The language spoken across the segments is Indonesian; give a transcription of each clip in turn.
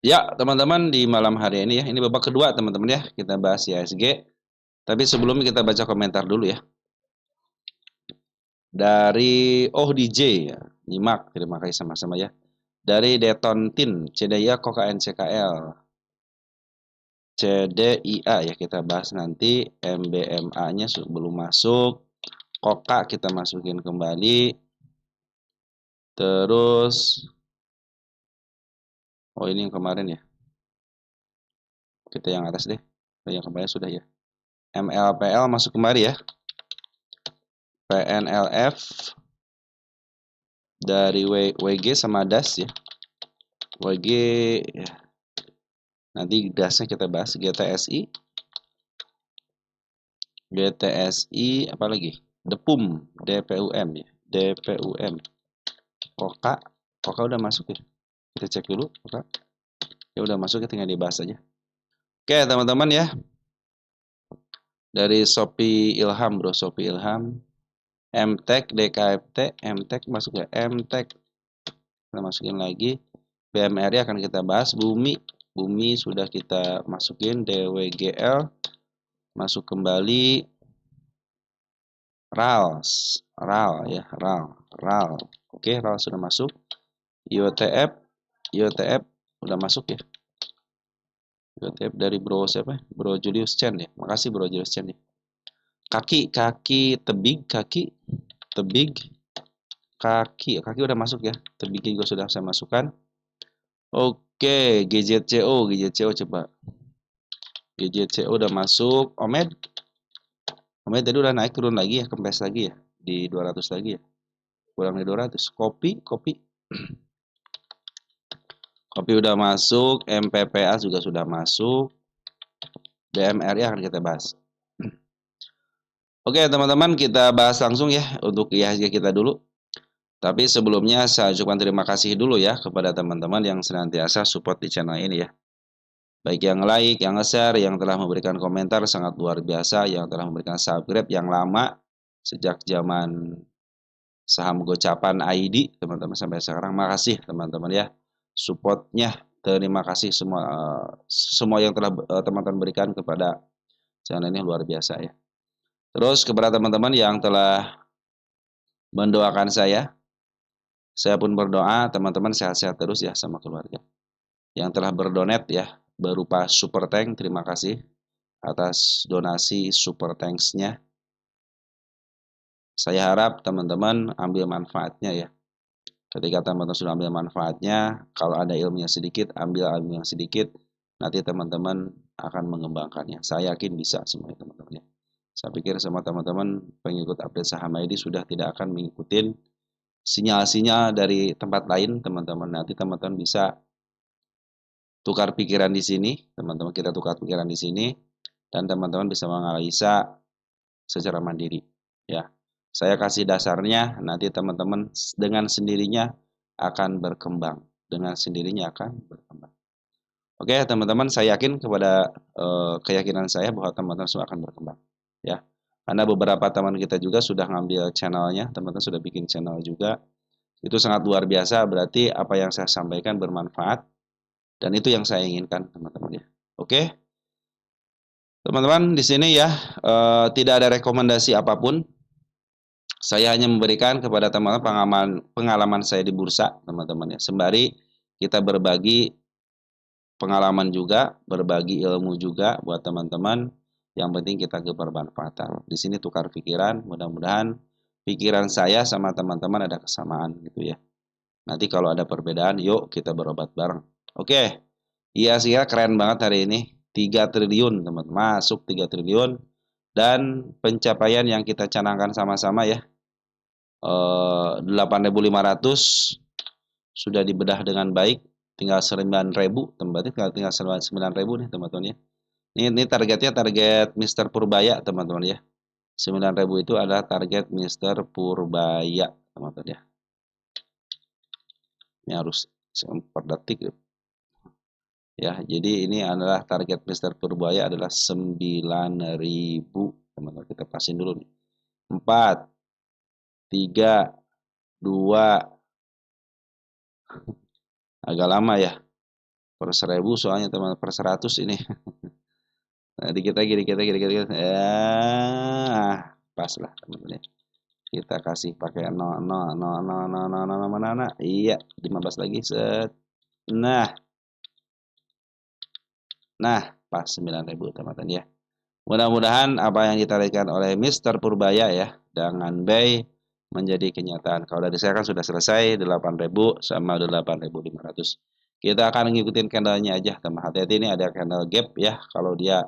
Ya, teman-teman di malam hari ini ya, ini babak kedua teman-teman ya, kita bahas IHSG. Tapi sebelumnya kita baca komentar dulu ya. Dari DJ ya, nyimak, terima kasih sama-sama ya. Dari Detontin, CDIA Koka NCKL, CDIA ya kita bahas nanti, MBMA-nya belum masuk, Koka kita masukin kembali, terus, oh ini yang kemarin ya, kita yang atas deh, yang kemarin sudah ya. MLPL masuk kembali ya, PNLF, dari WG sama DAS ya. WG ya. Nanti DAS-nya kita bahas. GTSI apa lagi? Depum, DPUM ya. DPUM. Koka, Koka udah masuk ya. Kita cek dulu, Koka. Ya udah masuk ya, tinggal dibahas aja. Oke, teman-teman ya. Dari Shopee Ilham, Bro, Shopee Ilham. MTEK, DKFT, MTEK masuk ya. MTEK kita masukin lagi. BMRI akan kita bahas. Bumi sudah kita masukin. DWGL masuk kembali. RAL ya, RAL. Oke, RAL sudah masuk. IOTF udah masuk ya. IOTF dari Bro siapa? Bro Julius Chen ya. Makasih Bro Julius Chen ya. Kaki tebig, kaki udah masuk ya. Tebig juga sudah saya masukkan. Oke, GZCO coba. GZCO udah masuk. Omed tadi udah naik, turun lagi ya, kempes lagi ya, di 200 lagi ya, kurang dari 200. Kopi udah masuk, MPPA juga sudah masuk, BMRI akan kita bahas. Oke teman-teman, kita bahas langsung ya untuk IHSG kita dulu. Tapi sebelumnya saya ucapkan terima kasih dulu ya kepada teman-teman yang senantiasa support di channel ini ya. Baik yang like, yang nge-share, yang telah memberikan komentar sangat luar biasa, yang telah memberikan subscribe yang lama sejak zaman saham gocapan ID teman-teman sampai sekarang. Makasih teman-teman ya supportnya, terima kasih semua yang telah teman-teman berikan kepada channel ini luar biasa ya. Terus kepada teman-teman yang telah mendoakan saya pun berdoa teman-teman sehat-sehat terus ya sama keluarga. Yang telah berdonat ya berupa super tank, terima kasih atas donasi super tanksnya. Saya harap teman-teman ambil manfaatnya ya. Ketika teman-teman sudah ambil manfaatnya, kalau ada ilmu yang sedikit, ambil ilmu yang sedikit, nanti teman-teman akan mengembangkannya. Saya yakin bisa semuanya teman-teman ya. Saya pikir semua teman-teman pengikut update saham ID sudah tidak akan mengikuti sinyal-sinyal dari tempat lain, teman-teman. Nanti teman-teman bisa tukar pikiran di sini, teman-teman kita tukar pikiran di sini, dan teman-teman bisa menganalisa secara mandiri. Ya, saya kasih dasarnya, nanti teman-teman dengan sendirinya akan berkembang. Dengan sendirinya akan berkembang. Oke, teman-teman, saya yakin kepada keyakinan saya bahwa teman-teman semua akan berkembang. Ya, karena beberapa teman kita juga sudah ngambil channelnya, teman-teman sudah bikin channel juga. Itu sangat luar biasa, berarti apa yang saya sampaikan bermanfaat, dan itu yang saya inginkan, teman-teman ya. Oke, teman-teman di sini ya tidak ada rekomendasi apapun. Saya hanya memberikan kepada teman-teman pengalaman saya di bursa, teman-teman ya. Sembari kita berbagi pengalaman juga, berbagi ilmu juga buat teman-teman. Yang penting kita bermanfaat. Di sini tukar pikiran, mudah-mudahan pikiran saya sama teman-teman ada kesamaan gitu ya. Nanti kalau ada perbedaan, yuk kita berobat bareng. Oke, iya sih ya keren banget hari ini. 3 triliun teman-teman, masuk 3 triliun. Dan pencapaian yang kita canangkan sama-sama ya, 8.500 sudah dibedah dengan baik, tinggal 9.000, berarti tinggal 9.000 nih teman-teman ya. Ini targetnya target Mister Purbaya teman-teman ya. 9.000 itu adalah target Mister Purbaya teman-teman ya. Ini harus per detik ya. Jadi ini adalah target Mister Purbaya adalah 9.000 teman-teman. Kita pasin dulu nih. 4, 3, 2, agak lama ya. per 1000 soalnya teman, per 100 ini. Nanti kita gini, ya, pas lah teman-teman ya. Kita kasih pakai 0, 0, 0, 0, 0, 0, 0, mana, iya, 15 lagi, set. Nah, pas 9.000 teman-teman ya. Mudah-mudahan apa yang ditarikan oleh Mr. Purbaya ya dengan Bay menjadi kenyataan. Kalau dari saya kan sudah selesai 8.000 sama 8.500. Kita akan ngikutin candlenya aja teman. Hati-hati, ini ada candle gap ya. Kalau dia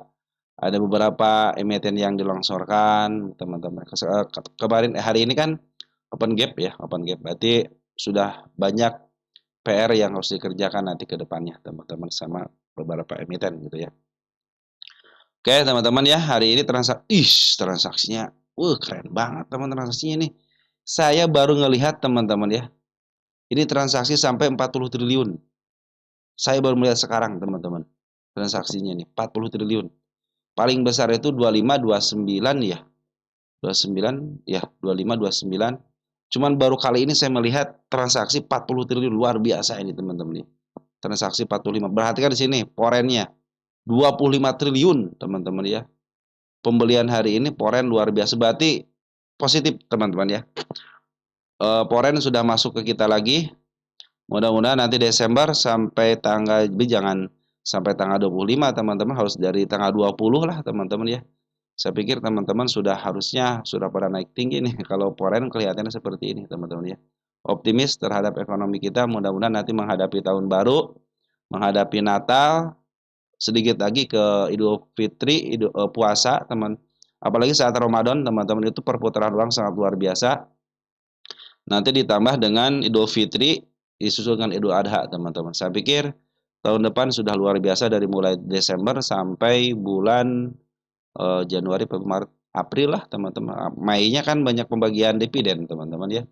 ada beberapa emiten yang dilongsorkan teman-teman. Kemarin hari ini kan open gap ya, open gap. Berarti sudah banyak PR yang harus dikerjakan nanti ke depannya teman-teman sama beberapa emiten gitu ya. Oke teman-teman ya, hari ini transaksinya, keren banget teman transaksinya nih. Saya baru ngelihat teman-teman ya, ini transaksi sampai 40 triliun. Saya baru melihat sekarang teman-teman, transaksinya nih 40 triliun. Paling besar itu 25, 29 ya, 29 ya, 25, 29. Cuman baru kali ini saya melihat transaksi 40 triliun, luar biasa ini teman-teman nih. Transaksi 45. Perhatikan di sini porennya 25 triliun teman-teman ya. Pembelian hari ini poren luar biasa, berarti positif teman-teman ya. Poren sudah masuk ke kita lagi. Mudah-mudahan nanti Desember sampai tanggal, jangan sampai tanggal 25 teman-teman, harus dari tanggal 20 lah teman-teman ya. Saya pikir teman-teman harusnya sudah pada naik tinggi nih kalau poren kelihatannya seperti ini teman-teman ya. Optimis terhadap ekonomi kita, mudah-mudahan nanti menghadapi tahun baru, menghadapi Natal, sedikit lagi ke Idul Fitri, puasa teman. Apalagi saat Ramadan teman-teman, itu perputaran uang sangat luar biasa. Nanti ditambah dengan Idul Fitri, disusul dengan Idul Adha teman-teman. Saya pikir tahun depan sudah luar biasa dari mulai Desember sampai bulan Januari, Maret, April lah teman-teman. Mei-nya kan banyak pembagian dividen teman-teman ya.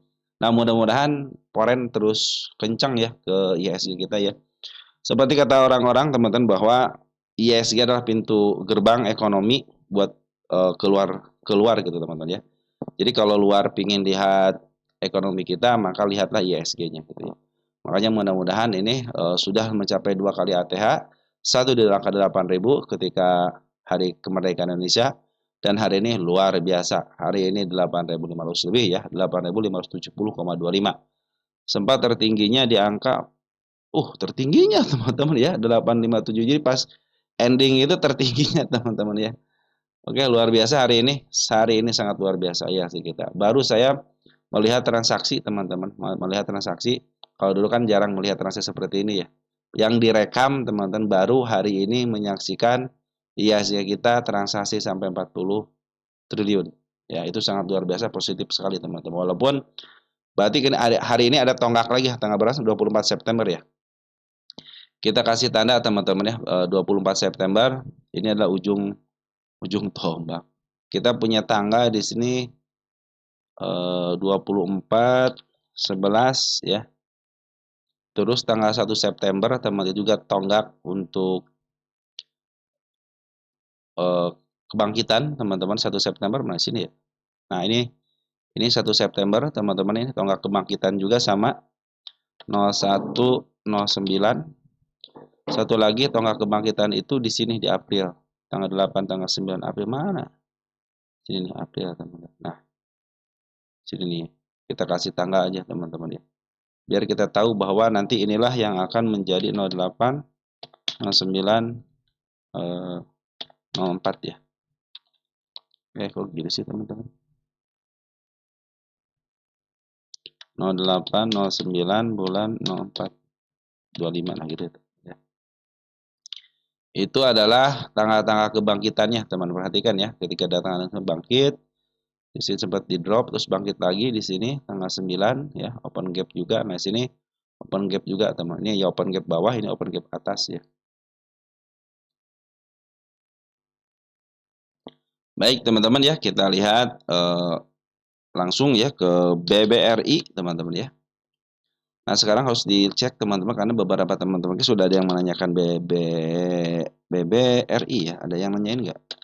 Nah mudah-mudahan poren terus kencang ya ke IHSG kita ya. Seperti kata orang-orang teman-teman bahwa IHSG adalah pintu gerbang ekonomi buat keluar gitu teman-teman ya. Jadi kalau luar pingin lihat ekonomi kita, maka lihatlah IHSG-nya gitu ya. Makanya mudah-mudahan ini sudah mencapai 2 kali ATH, satu di angka 8.000 ketika hari kemerdekaan Indonesia, dan hari ini luar biasa. Hari ini 8.500 lebih ya, 8.570,25. Sempat tertingginya di angka tertingginya teman-teman ya 857. Jadi pas ending itu tertingginya teman-teman ya. Oke, luar biasa hari ini. Hari ini sangat luar biasa ya sih kita. Baru saya melihat transaksi teman-teman, melihat transaksi. Kalau dulu kan jarang melihat transaksi seperti ini ya. Yang direkam teman-teman, baru hari ini menyaksikan IHSG kita transaksi sampai 40 triliun. Ya, itu sangat luar biasa, positif sekali teman-teman. Walaupun berarti hari ini ada tonggak lagi tanggal berapa? 24 September ya. Kita kasih tanda teman-teman ya, 24 September ini adalah ujung tombak. Kita punya tangga di sini 24 11 ya. Terus tanggal 1 September teman-teman juga tonggak untuk kebangkitan teman-teman, 1 September mana sini ya. Nah, ini 1 September teman-teman, ini tonggak kebangkitan juga sama 01 09. Satu lagi tonggak kebangkitan itu di sini di April, tanggal 8 tanggal 9 April mana? Sini nih April teman-teman. Nah, sini nih. Kita kasih tangga aja teman-teman ya. Biar kita tahu bahwa nanti inilah yang akan menjadi 08 09 04 ya. Kok gitu sih teman-teman. 08 09 bulan 04 25 lah gitu ya. Itu adalah tanggal-tanggal kebangkitannya, teman perhatikan ya. Ketika datang bangkit, di sini sempat di drop terus bangkit lagi di sini tanggal 9 ya, open gap juga. Nah, sini open gap juga teman. Ini ya open gap bawah, ini open gap atas ya. Baik teman-teman ya, kita lihat langsung ya ke BBRI teman-teman ya. Nah, sekarang harus dicek teman-teman karena beberapa teman-teman sudah ada yang menanyakan BBRI ya. Ada yang nanyain nggak?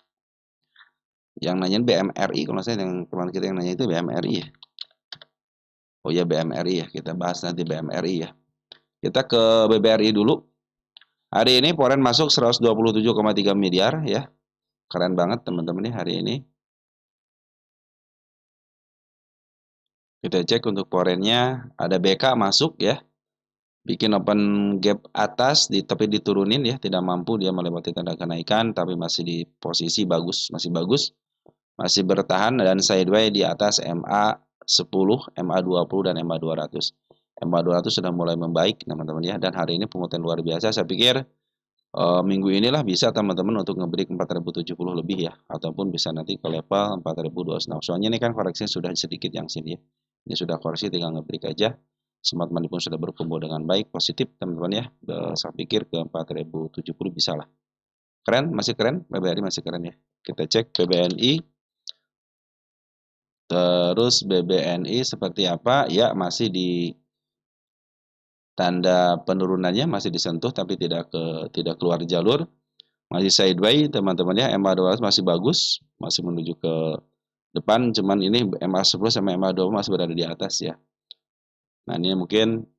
Yang nanyain BMRI, kalau saya yang teman kita yang nanya itu BMRI ya. Oh ya BMRI ya, kita bahas nanti BMRI ya. Kita ke BBRI dulu. Hari ini Foreign masuk 127,3 miliar ya. Keren banget teman-teman nih hari ini. Kita cek untuk Foreign-nya ada BK masuk ya. Bikin open gap atas tapi diturunin ya, tidak mampu dia melewati tanda kenaikan tapi masih di posisi bagus, masih bagus. Masih bertahan dan sideways di atas MA10, MA20 dan MA200. MA200 sudah mulai membaik teman-teman ya, dan hari ini penguatan luar biasa. Saya pikir minggu inilah bisa teman-teman untuk ngebreak 4070 lebih ya, ataupun bisa nanti ke level 4026. Soalnya ini kan koreksinya sudah sedikit yang sini ya. Ini sudah koreksi, tinggal ngebreak aja. Smart money pun sudah berkumpul dengan baik, positif teman-teman ya. Saya pikir ke 4070 bisa lah. Keren, masih keren, BBRI masih keren ya. Kita cek PBNI. Terus BBNI seperti apa? Ya, masih di tanda penurunannya masih disentuh tapi tidak keluar jalur. Masih sideways teman-teman ya. MA200 masih bagus, masih menuju ke depan, cuman ini MA10 sama MA20 masih berada di atas ya. Nah, ini mungkin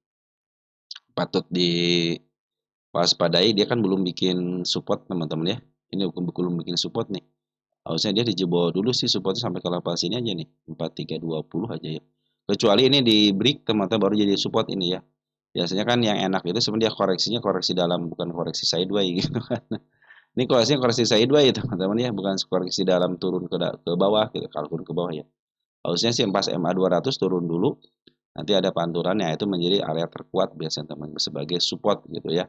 patut diwaspadai, dia kan belum bikin support teman-teman ya. Ini belum bikin support nih. Harusnya dia dijebol dulu sih supportnya sampai ke level sini aja nih, 4320 aja ya. Kecuali ini di break teman-teman baru jadi support ini ya. Biasanya kan yang enak itu sebenarnya koreksinya koreksi dalam, bukan koreksi sideways gitu kan. Ini koreksinya koreksi sideways teman-teman ya, bukan koreksi dalam turun ke bawah gitu, kalaupun ke bawah ya. Harusnya sih pas MA200 turun dulu, nanti ada panturannya, itu menjadi area terkuat biasanya teman sebagai support gitu ya.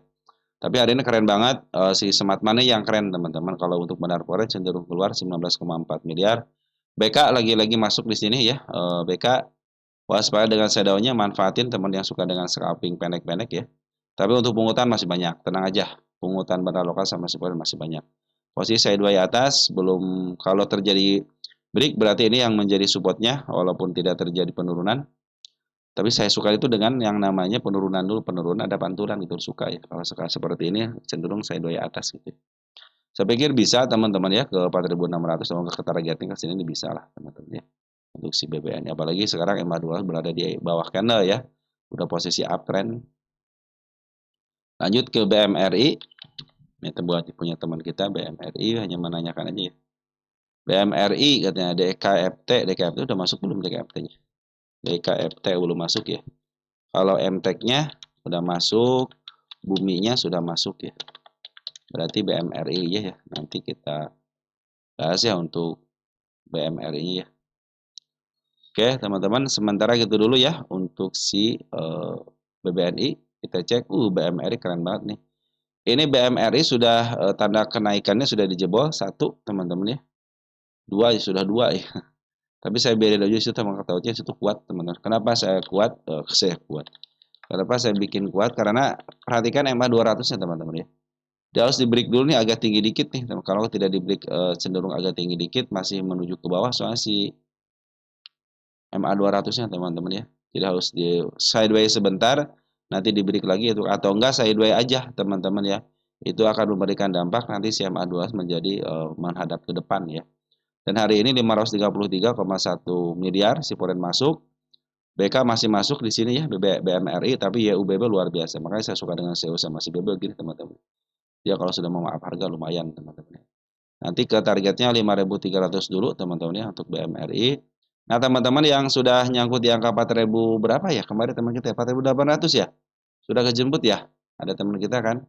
Tapi hari ini keren banget si Smart Money yang keren teman-teman. Kalau untuk benar forex cenderung keluar 19,4 miliar. BK lagi-lagi masuk di sini ya. BK waspada dengan shadownya, manfaatin teman yang suka dengan scalping pendek-pendek ya. Tapi untuk pungutan masih banyak, tenang aja. Pungutan benar lokal sama support masih banyak. Posisi sideways atas belum, kalau terjadi break berarti ini yang menjadi supportnya walaupun tidak terjadi penurunan. Tapi saya suka itu dengan yang namanya penurunan dulu, penurunan ada pantulan gitu, suka ya. Kalau seperti ini cenderung sideways atas gitu. Saya pikir bisa teman-teman ya ke 4.600 atau ke targetnya ke sini ini bisa lah teman-teman ya. Untuk si BBN, apalagi sekarang MA2 berada di bawah candle ya. Udah posisi uptrend. Lanjut ke BMRI. Ini buat punya teman kita BMRI, hanya menanyakan aja ya. BMRI katanya DKFT udah masuk belum DKFT-nya? DKFT belum masuk ya. Kalau MTEK-nya udah masuk, buminya sudah masuk ya. Berarti BMRI ya. Nanti kita bahas ya untuk BMRI ya. Oke, teman-teman, sementara gitu dulu ya untuk si BBNI. Kita cek, BMRI keren banget nih. Ini BMRI sudah tanda kenaikannya sudah dijebol satu, teman-teman ya. Dua ya, sudah dua ya. Tapi saya beda aja situ sama ketahuinya situ kuat, teman-teman. Kenapa saya kuat? Saya kuat. Kenapa saya bikin kuat? Karena perhatikan EMA 200-nya, teman-teman ya. Dia harus di break dulu nih agak tinggi dikit nih. Kalau tidak di break cenderung agak tinggi dikit, masih menuju ke bawah soalnya si MA 200-nya teman-teman ya. Jadi harus di sideways sebentar, nanti di break lagi itu, atau enggak sideways aja teman-teman ya. Itu akan memberikan dampak nanti si MA 200 menjadi menghadap ke depan ya. Dan hari ini 533,1 miliar si foreign masuk. BK masih masuk di sini ya, BMRI, tapi YUBB luar biasa. Makanya saya suka dengan CEO sama si BB gini teman-teman. Dia kalau sudah mau maaf harga lumayan teman-teman. Nanti ke targetnya 5.300 dulu teman-teman ya untuk BMRI. Nah, teman-teman yang sudah nyangkut di angka 4.000 berapa ya? Kemarin teman kita 4.800 ya? Sudah kejemput ya? Ada teman kita kan?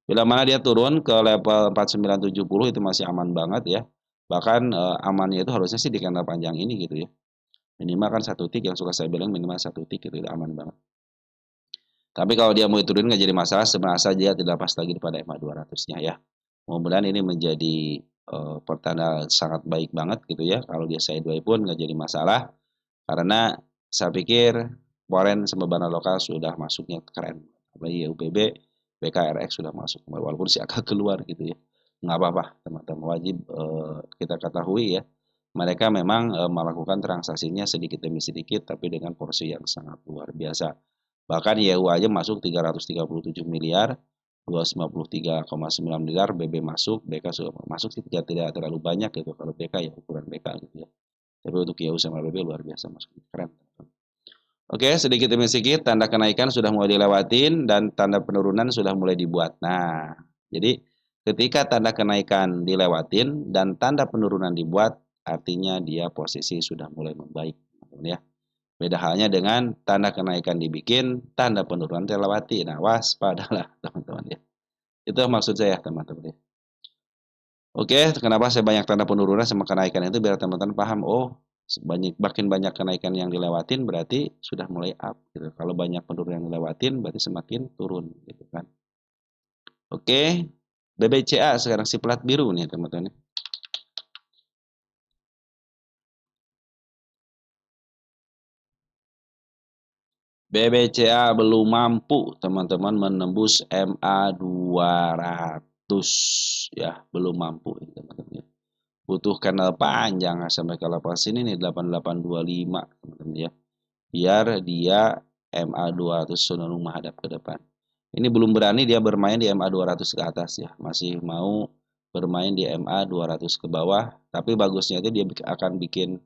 Bila mana dia turun ke level 4970 itu masih aman banget ya. Bahkan amannya itu harusnya sih di candle panjang ini gitu ya. Minimal kan satu tick, yang suka saya bilang minimal satu tick itu aman banget. Tapi kalau dia mau turunin nggak jadi masalah, sebenarnya dia tidak pas lagi pada EMA 200-nya ya. Mudah-mudahan ini menjadi pertanda sangat baik banget gitu ya. Kalau dia sideways pun nggak jadi masalah. Karena saya pikir foreign sama barang lokal sudah masuknya keren. Apalagi UPB, BKRX sudah masuk. Walaupun si agak keluar gitu ya. Nggak apa-apa teman-teman. Wajib kita ketahui ya. Mereka memang melakukan transaksinya sedikit demi sedikit, tapi dengan porsi yang sangat luar biasa. Bahkan YU aja masuk 337 miliar, 253,9 miliar, BB masuk, BK sudah masuk sih tidak terlalu banyak gitu kalau BK ya, ukuran BK gitu ya. Tapi untuk YU sama BB luar biasa masuk, keren. Oke, sedikit demi sedikit tanda kenaikan sudah mulai dilewatin dan tanda penurunan sudah mulai dibuat. Nah, jadi ketika tanda kenaikan dilewatin dan tanda penurunan dibuat, artinya dia posisi sudah mulai membaik, teman-teman ya. Beda halnya dengan tanda kenaikan dibikin, tanda penurunan terlewati. Nah, waspadalah teman-teman ya. Itu maksud saya, teman-teman ya. Oke, kenapa saya banyak tanda penurunan sama kenaikan itu biar teman-teman paham, oh, makin banyak kenaikan yang dilewatin berarti sudah mulai up gitu. Kalau banyak penurunan yang dilewatin berarti semakin turun gitu kan. Oke, BBCA sekarang si plat biru nih teman-teman. BBCA belum mampu teman-teman menembus MA 200 ya, belum mampu teman-teman. Butuh kanal panjang sampai ke level sini nih 8825 teman-teman ya. Biar dia MA 200 cenderung menghadap ke depan. Ini belum berani dia bermain di MA 200 ke atas ya, masih mau bermain di MA 200 ke bawah, tapi bagusnya itu dia akan bikin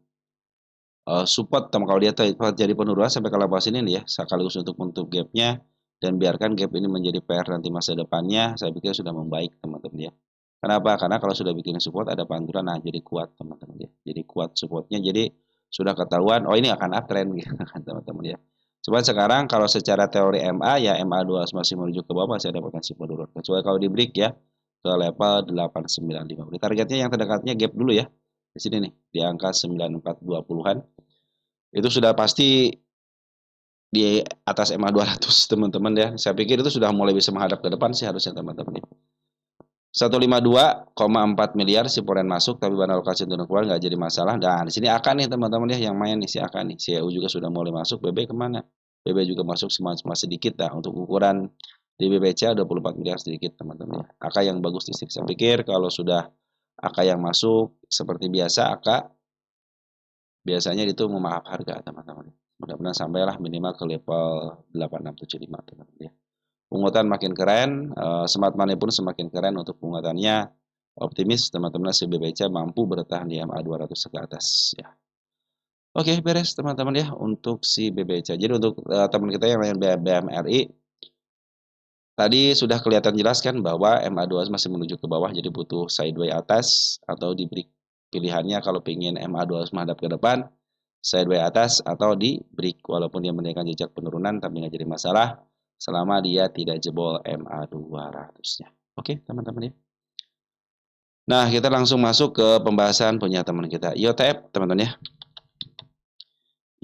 support kalau dia terjadi penurunan sampai ke level sini nih ya, sekaligus untuk menutup gapnya dan biarkan gap ini menjadi PR nanti masa depannya, saya pikir sudah membaik teman-teman ya. Kenapa? Karena kalau sudah bikin support ada pantulan, nah jadi kuat teman-teman ya. Jadi kuat supportnya, jadi sudah ketahuan, oh ini akan uptrend gitu kan teman-teman ya. Cuman sekarang kalau secara teori MA ya MA 2 masih menuju ke bawah masih ada potensi penurunan. Kecuali kalau di break ya ke level 895. Di targetnya yang terdekatnya gap dulu ya. Di sini nih di angka 9420-an. Itu sudah pasti di atas MA 200 teman-teman ya. Saya pikir itu sudah mulai bisa menghadap ke depan sih harusnya teman-teman ya. 152,4 miliar si Poren masuk tapi bandar lokasi turun keluar nggak jadi masalah. Dan di sini akan nih teman-teman ya yang main nih si akan nih. Si EU juga sudah mulai masuk. BB kemana? BB juga masuk semua sedikit lah untuk ukuran di BBCA 24 miliar sedikit teman-teman ya. AK yang bagus di sini. Saya pikir kalau sudah AK yang masuk seperti biasa AK biasanya itu memaaf harga teman-teman. Mudah-mudahan sampailah minimal ke level 8675 teman-teman ya. Pungutan makin keren, smart money pun semakin keren untuk pungutannya. Optimis teman-teman si BBCA mampu bertahan di MA 200 ke atas ya. Oke, beres teman-teman ya untuk si BBCA. Jadi untuk teman kita yang lain BMRI tadi sudah kelihatan jelas kan bahwa MA2 masih menuju ke bawah jadi butuh sideways atas atau di break. Pilihannya kalau ingin MA2 menghadap ke depan sideways atas atau di break walaupun dia menunjukkan jejak penurunan tapi nggak jadi masalah selama dia tidak jebol MA 200-nya. Oke, teman-teman ya. Nah, kita langsung masuk ke pembahasan punya teman kita. IOTF, teman-teman ya.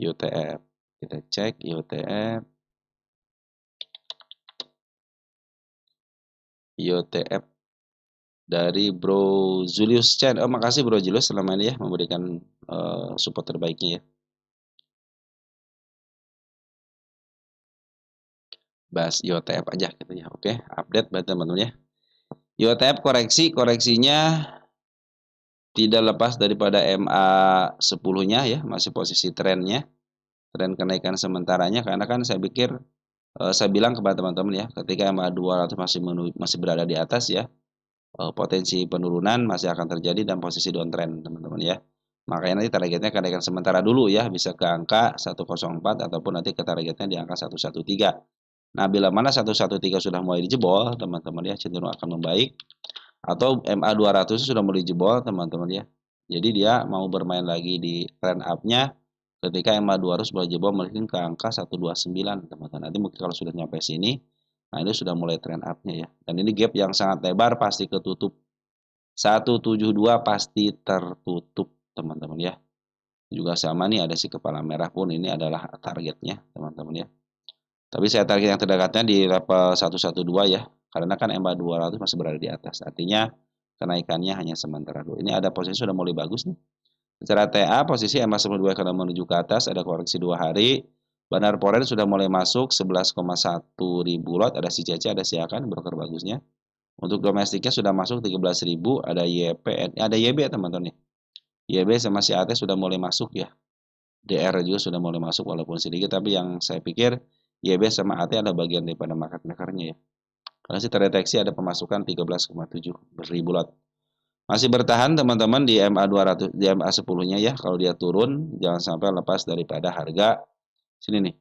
IOTF. Kita cek IOTF. IOTF dari Bro Julius Chan. Oh, makasih Bro Julius selama ini ya memberikan support terbaiknya ya. Bahas IOTF aja gitu ya. Oke, update buat teman-teman ya. IOTF koreksinya tidak lepas daripada MA 10-nya ya, masih posisi trennya. Tren kenaikan sementaranya karena kan saya pikir saya bilang kepada teman-teman ya, ketika MA 200 masih berada di atas ya, potensi penurunan masih akan terjadi dan posisi downtrend teman-teman ya. Makanya nanti targetnya kenaikan sementara dulu ya, bisa ke angka 104 ataupun nanti ke targetnya di angka 113. Nah, bila mana 113 sudah mulai dijebol, teman-teman ya, cenderung akan membaik. Atau MA 200 sudah mulai dijebol, teman-teman ya. Jadi dia mau bermain lagi di trend up-nya ketika MA 200 mulai jebol mungkin ke angka 129, teman-teman. Nanti mungkin kalau sudah nyampe sini, nah ini sudah mulai trend up-nya ya. Dan ini gap yang sangat lebar pasti ketutup. 172 pasti tertutup, teman-teman ya. Juga sama nih ada si kepala merah pun ini adalah targetnya, teman-teman ya. Tapi saya target yang terdekatnya di level 112 ya. Karena kan MA 200 masih berada di atas. Artinya kenaikannya hanya sementara dulu. Ini ada posisi sudah mulai bagus nih. Secara TA posisi MA 92 akan menuju ke atas, ada koreksi 2 hari. Bandar Poren sudah mulai masuk 11,1 ribu lot, ada si CC, ada si Akan, broker bagusnya. Untuk domestiknya sudah masuk 13.000, ada YP, ada YB teman-teman nih. YB sama si AT sudah mulai masuk ya. DR juga sudah mulai masuk walaupun sedikit, tapi yang saya pikir YB sama AT ada bagian daripada market makernya ya. Karena sih terdeteksi ada pemasukan 13,7 ribu lot. Masih bertahan teman-teman di MA 200, di MA 10-nya ya. Kalau dia turun jangan sampai lepas daripada harga sini nih,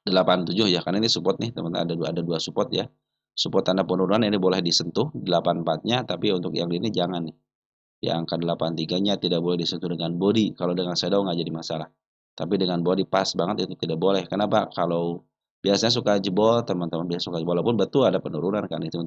87 ya, karena ini support nih teman-teman, ada dua support ya. Support tanda penurunan ini boleh disentuh 84-nya, tapi untuk yang ini jangan nih. Di angka 83-nya tidak boleh disentuh dengan body. Kalau dengan shadow nggak jadi masalah. Tapi dengan body pas banget itu tidak boleh. Kenapa? Kalau biasanya suka jebol, teman-teman biasa suka jebol. Walaupun betul ada penurunan kan itu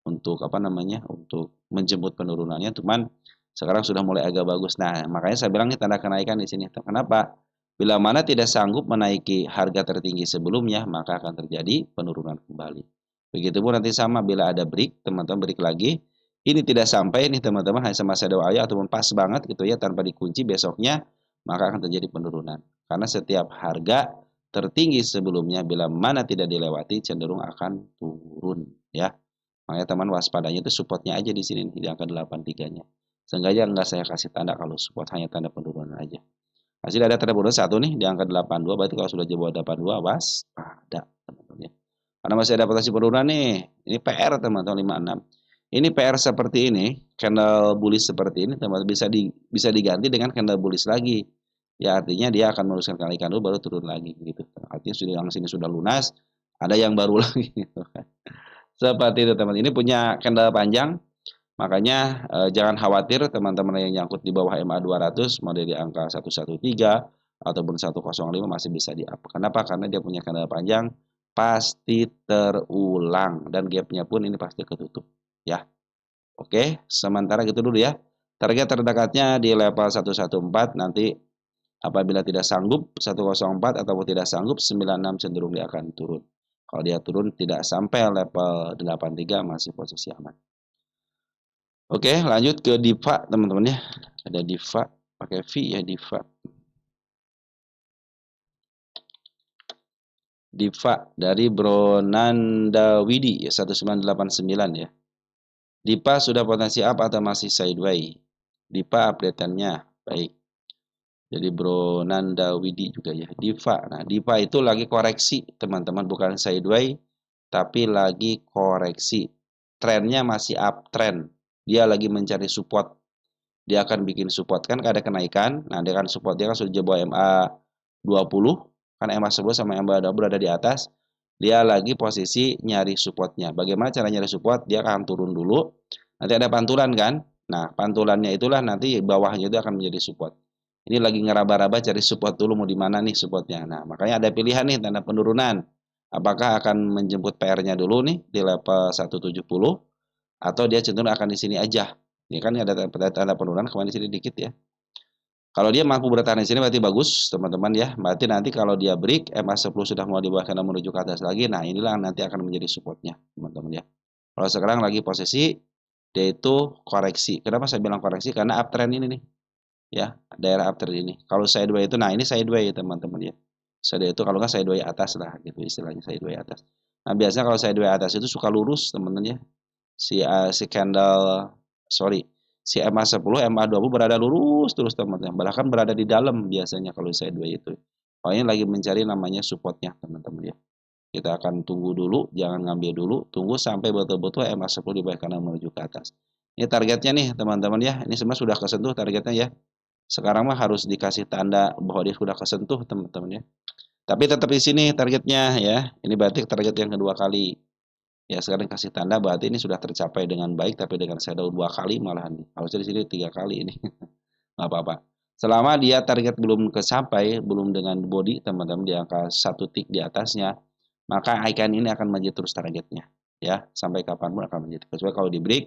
untuk apa namanya? Untuk menjemput penurunannya. Cuman sekarang sudah mulai agak bagus. Nah, makanya saya bilang ini tanda kenaikan di sini. Kenapa? Bila mana tidak sanggup menaiki harga tertinggi sebelumnya, maka akan terjadi penurunan kembali. Begitupun nanti sama bila ada break, teman-teman break lagi, ini tidak sampai nih teman-teman hanya sama shadow aya ataupun pas banget gitu ya tanpa dikunci besoknya, maka akan terjadi penurunan. Karena setiap harga tertinggi sebelumnya bila mana tidak dilewati cenderung akan turun ya. Makanya teman waspadanya itu supportnya aja di sini di angka 83-nya. Sengaja nggak saya kasih tanda kalau support hanya tanda penurunan aja. Hasil ada tanda penurunan satu nih di angka 82, berarti kalau sudah jebol 82 waspada teman-teman ya. Karena masih ada potensi penurunan nih. Ini PR teman-teman 56. Ini PR seperti ini, candle bullish seperti ini teman-teman bisa diganti dengan candle bullish lagi. Ya artinya dia akan meneruskan kenaikan dulu baru turun lagi gitu. Artinya sudah yang sini sudah lunas, ada yang baru lagi gitu kan. Seperti itu teman. Ini punya candle panjang. Makanya jangan khawatir teman-teman yang nyangkut di bawah MA 200 model di angka 113 ataupun 105 masih bisa di up. Kenapa? Karena dia punya candle panjang pasti terulang dan gapnya pun ini pasti ketutup ya. Oke, sementara gitu dulu ya. Target terdekatnya di level 114 nanti apabila tidak sanggup 104 ataupun tidak sanggup 96 cenderung dia akan turun. Kalau dia turun tidak sampai level 83 masih posisi aman. Oke, lanjut ke Diva teman-teman ya. Ada Diva pakai V ya Diva. Diva dari Bronanda Widi ya 1989 ya. Diva sudah potensi up atau masih sideways? Diva update-nya baik. Jadi Bronanda Widi juga ya. Diva. Nah, Diva itu lagi koreksi teman-teman, bukan sideways tapi lagi koreksi. Trennya masih uptrend. Dia lagi mencari support. Dia akan bikin support kan ada kenaikan. Nah, dia kan support dia kan sudah jebol MA 20 kan MA 10 sama MA 20 berada di atas. Dia lagi posisi nyari supportnya. Bagaimana cara nyari support? Dia akan turun dulu. Nanti ada pantulan kan? Nah, pantulannya itulah nanti bawahnya itu akan menjadi support. Ini lagi ngeraba-raba cari support dulu mau di mana nih supportnya. Nah, makanya ada pilihan nih tanda penurunan. Apakah akan menjemput PR-nya dulu nih di level 170 atau dia cenderung akan di sini aja. Ini kan ada tanda penurunan kemarin di sini dikit ya. Kalau dia mampu bertahan di sini berarti bagus teman-teman ya. Berarti nanti kalau dia break MA10 sudah mau di bawah karena menuju ke atas lagi. Nah inilah nanti akan menjadi supportnya teman-teman ya. Kalau sekarang lagi posisi dia itu koreksi. Kenapa saya bilang koreksi? Karena uptrend ini nih ya daerah uptrend ini. Kalau sideways itu, nah ini sideways teman-teman ya. Sideways itu kalau nggak sideways atas lah gitu istilahnya sideways atas. Nah biasanya kalau sideways atas itu suka lurus teman-teman ya. Si candle sorry si MA10 MA20 berada lurus terus teman-teman, bahkan berada di dalam biasanya kalau sideways itu. Oh ini lagi mencari namanya supportnya teman-teman ya. Kita akan tunggu dulu, jangan ngambil dulu, tunggu sampai betul-betul MA10 di bawah kanan menuju ke atas. Ini targetnya nih teman-teman ya, ini sebenarnya sudah kesentuh targetnya ya. Sekarang mah harus dikasih tanda bahwa dia sudah kesentuh teman-teman ya. Tapi tetap di sini targetnya ya, ini berarti target yang kedua kali. Ya sekarang kasih tanda berarti ini sudah tercapai dengan baik tapi dengan shadow 2 kali malahan. Harusnya di sini 3 kali ini. Nggak apa-apa. Selama dia target belum kesampai, belum dengan body teman-teman di angka 1 tick di atasnya, maka icon ini akan menjadi terus targetnya. Ya, sampai kapanpun akan menjadi. Kecuali kalau di break,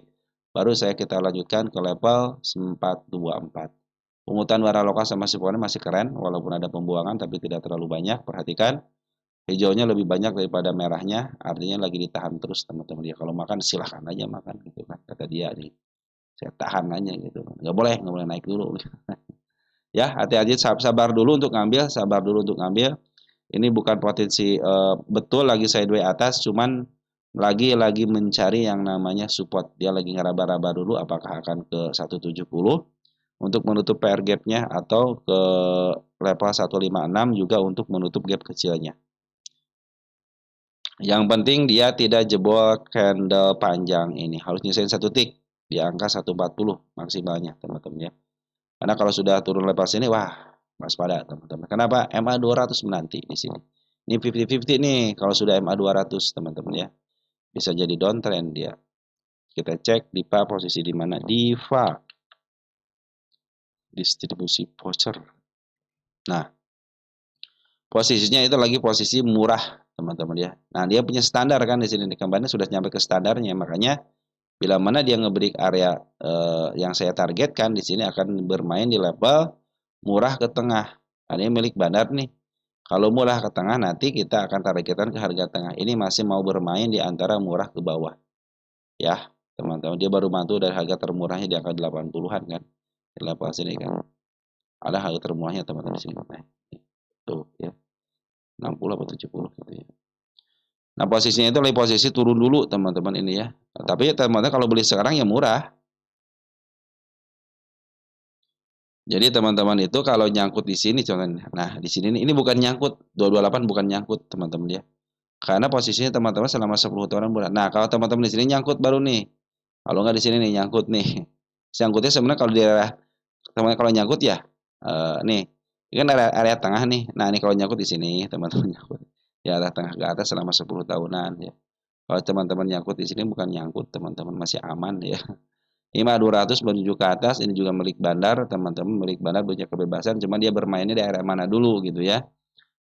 baru kita lanjutkan ke level 424. Pungutan warna lokal sama sifonnya masih keren, walaupun ada pembuangan tapi tidak terlalu banyak. Perhatikan, hijaunya lebih banyak daripada merahnya, artinya lagi ditahan terus teman-teman ya. Kalau makan silahkan aja makan gitu kan, kata dia nih. Saya tahan aja gitu kan. Nggak boleh naik dulu. Ya, hati-hati sabar dulu untuk ngambil, sabar dulu untuk ngambil. Ini bukan potensi betul lagi sideways atas, cuman lagi mencari yang namanya support. Dia lagi ngeraba-raba dulu apakah akan ke 170 untuk menutup PR gap-nya atau ke level 156 juga untuk menutup gap kecilnya. Yang penting dia tidak jebol candle panjang ini. Harus nyusahin 1 tick di angka 140 maksimalnya teman-teman ya. Karena kalau sudah turun level sini, wah waspada teman-teman. Kenapa? MA 200 menanti di sini. Ini 50-50 nih kalau sudah MA 200 teman-teman ya. Bisa jadi downtrend dia. Kita cek DIPA posisi di mana? DIVA distribusi voucher. Nah, posisinya itu lagi posisi murah, teman-teman ya. Nah, dia punya standar kan di sini kembali sudah nyampe ke standarnya, makanya bila mana dia ngebreak area yang saya targetkan di sini akan bermain di level murah ke tengah. Nah, ini milik bandar nih. Kalau murah ke tengah nanti kita akan targetkan ke harga tengah. Ini masih mau bermain di antara murah ke bawah. Ya, teman-teman. Dia baru mantu dari harga termurahnya di angka 80-an kan. Di level sini kan. Ada harga termurahnya teman-teman di sini. Nah, tuh ya. 60 atau 70 gitu ya. Nah, posisinya itu lagi posisi turun dulu teman-teman ini ya. Nah, tapi teman-teman kalau beli sekarang ya murah. Jadi teman-teman itu kalau nyangkut di sini contohnya. Nah, di sini ini bukan nyangkut, 228 bukan nyangkut teman-teman ya. Karena posisinya teman-teman selama 10 tahunan bulan. Nah, kalau teman-teman di sini nyangkut baru nih. Kalau nggak di sini nih nyangkut nih. Nyangkutnya sebenarnya kalau di daerah teman kalau nyangkut ya nih, ini kan area tengah nih. Nah, ini kalau nyangkut di sini teman-teman nyangkut. Di arah tengah ke atas selama 10 tahunan ya. Kalau teman-teman nyangkut di sini bukan nyangkut, teman-teman masih aman ya. 5.200 menuju ke atas ini juga milik bandar, teman-teman milik bandar punya kebebasan, cuma dia bermainnya di area mana dulu gitu ya.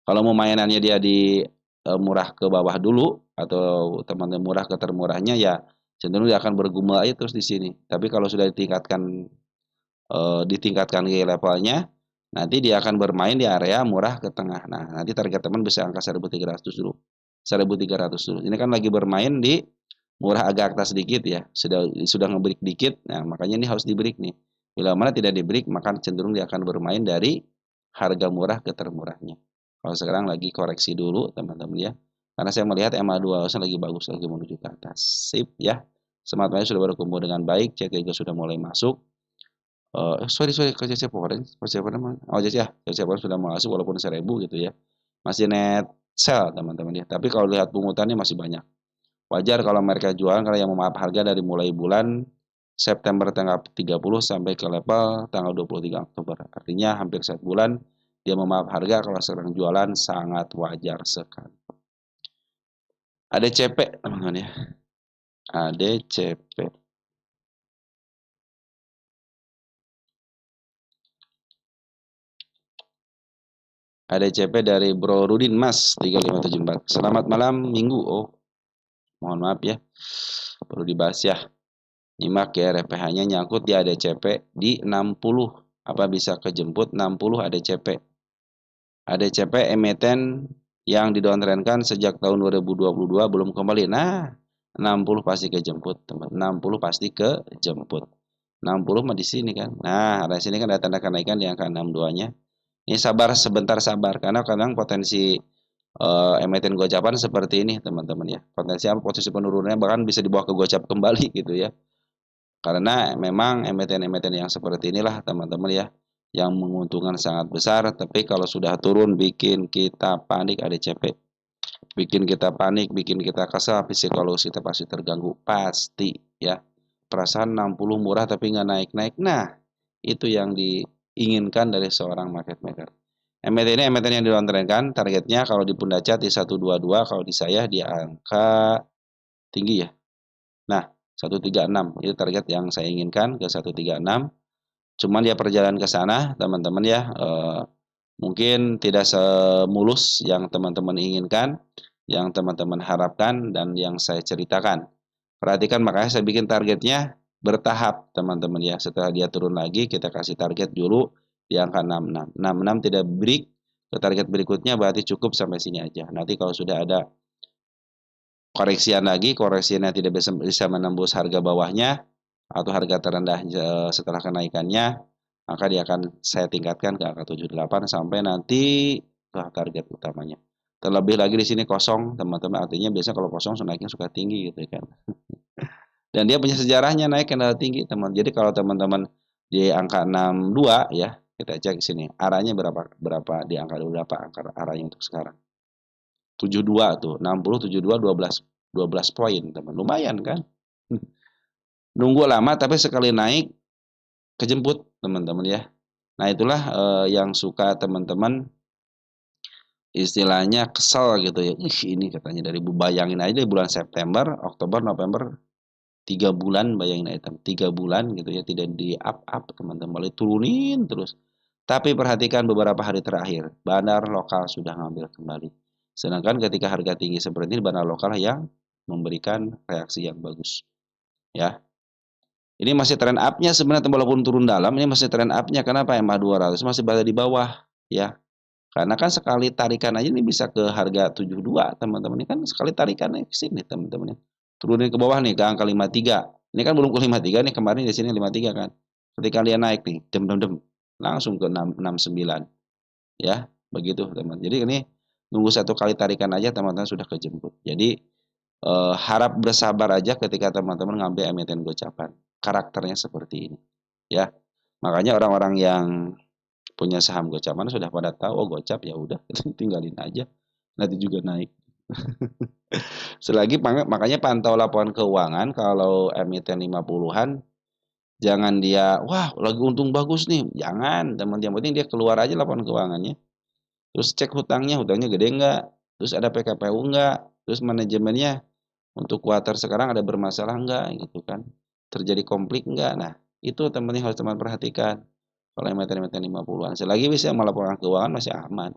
Kalau mau mainannya dia di murah ke bawah dulu atau teman-teman murah ke termurahnya ya cenderung dia akan bergumul aja terus di sini. Tapi kalau sudah ditingkatkan ke levelnya, nanti dia akan bermain di area murah ke tengah. Nah, nanti target teman bisa angka 1.300 dulu. 1.300 dulu. Ini kan lagi bermain di murah agak atas sedikit ya. Sudah ngebreak dikit. Nah, makanya ini harus dibreak nih. Bila mana tidak dibreak, maka cenderung dia akan bermain dari harga murah ke termurahnya. Kalau sekarang lagi koreksi dulu, teman-teman ya. Karena saya melihat MA2 lagi bagus, lagi menuju ke atas. Sip ya. Semangatnya sudah berkumpul dengan baik, CT juga sudah mulai masuk. Sorry, ke JC Forex, oh JC ya, JC Forex sudah masuk walaupun 1.000 gitu ya. Masih net sell teman-teman ya. Tapi kalau lihat pungutannya masih banyak. Wajar kalau mereka jualan karena yang memaaf harga dari mulai bulan September tanggal 30 sampai ke level tanggal 23 Oktober. Artinya hampir 1 bulan dia memaaf harga, kalau sekarang jualan sangat wajar sekali. Ada CP teman-teman ya. Ada CP. Ada CP dari Bro Rudin Mas 3574. Selamat malam Minggu. Oh, mohon maaf ya. Perlu dibahas ya. Nyimak ya RPH-nya nyangkut di ADCP di 60. Apa bisa kejemput 60 ADCP? ADCP emiten yang didowntrendkan sejak tahun 2022 belum kembali. Nah, 60 pasti kejemput, teman. 60 pasti kejemput. 60 mah di sini kan. Nah, di sini kan ada tanda kenaikan di angka 62-nya. Ini sabar sebentar sabar karena kadang potensi emiten gocapan seperti ini teman-teman ya. Potensi posisi penurunannya bahkan bisa dibawa ke gocap kembali gitu ya. Karena memang emiten-emiten yang seperti inilah teman-teman ya yang menguntungkan sangat besar, tapi kalau sudah turun bikin kita panik ADCP. Bikin kita panik, bikin kita kesal, psikologis kita pasti terganggu, pasti ya. Perasaan 60 murah tapi nggak naik-naik. Nah, itu yang diinginkan dari seorang market maker. Emiten ini emiten yang dilontarkan, targetnya kalau di Pundacat di 122, kalau di saya di angka tinggi ya. Nah, 136 itu target yang saya inginkan ke 136. Cuman dia perjalanan ke sana, teman-teman ya, mungkin tidak semulus yang teman-teman inginkan, yang teman-teman harapkan, dan yang saya ceritakan. Perhatikan, makanya saya bikin targetnya bertahap, teman-teman ya. Setelah dia turun lagi, kita kasih target dulu di angka 66. 66 tidak break ke target berikutnya, berarti cukup sampai sini aja. Nanti kalau sudah ada koreksian lagi, koreksinya tidak bisa menembus harga bawahnya atau harga terendah setelah kenaikannya, maka dia akan saya tingkatkan ke angka 78 sampai nanti ke target utamanya. Terlebih lagi di sini kosong, teman-teman, artinya biasanya kalau kosong naiknya suka tinggi gitu kan. Dan dia punya sejarahnya naik kendala tinggi, teman. Jadi kalau teman-teman di angka 62 ya, kita cek sini, arahnya berapa di angka berapa angka arahnya untuk sekarang. 72 tuh, 60 72 12 poin, teman. Lumayan kan? Nunggu lama tapi sekali naik kejemput, teman-teman ya. Nah, itulah yang suka teman-teman istilahnya kesel gitu ya. Ih, ini katanya bayangin aja dari bulan September, Oktober, November, 3 bulan, bayangin aja 3 bulan gitu ya tidak di up teman-teman, boleh turunin terus. Tapi perhatikan beberapa hari terakhir, bandar lokal sudah ngambil kembali. Sedangkan ketika harga tinggi seperti ini, bandar lokal yang memberikan reaksi yang bagus. Ya, ini masih tren up-nya sebenarnya walaupun turun dalam, ini masih tren up-nya. Kenapa? MA 200 masih berada di bawah, ya. Karena kan sekali tarikan aja ini bisa ke harga 72, teman-teman. Ini kan sekali tarikannya ke sini, teman-teman. Turunin ke bawah nih ke angka 53. Ini kan belum ke 53 nih, kemarin di sini 53 kan. Ketika dia naik nih, dem langsung ke 69, ya. Begitu, teman. Jadi ini nunggu satu kali tarikan aja teman-teman sudah kejemput. Jadi harap bersabar aja ketika teman-teman ngambil emiten gocapan. Karakternya seperti ini, ya. Makanya orang-orang yang punya saham gocapan sudah pada tahu, oh gocap ya udah tinggalin aja, nanti juga naik. Selagi makanya pantau laporan keuangan kalau emiten 50-an, jangan dia wah lagi untung bagus nih, jangan teman, yang penting dia keluar aja laporan keuangannya. Terus cek hutangnya gede enggak, terus ada PKPU enggak, terus manajemennya untuk kuartal sekarang ada bermasalah enggak gitu kan, terjadi konflik enggak. Nah itu teman harus teman perhatikan. Kalau emiten-emiten 50-an, selagi bisa melaporkan keuangan masih aman.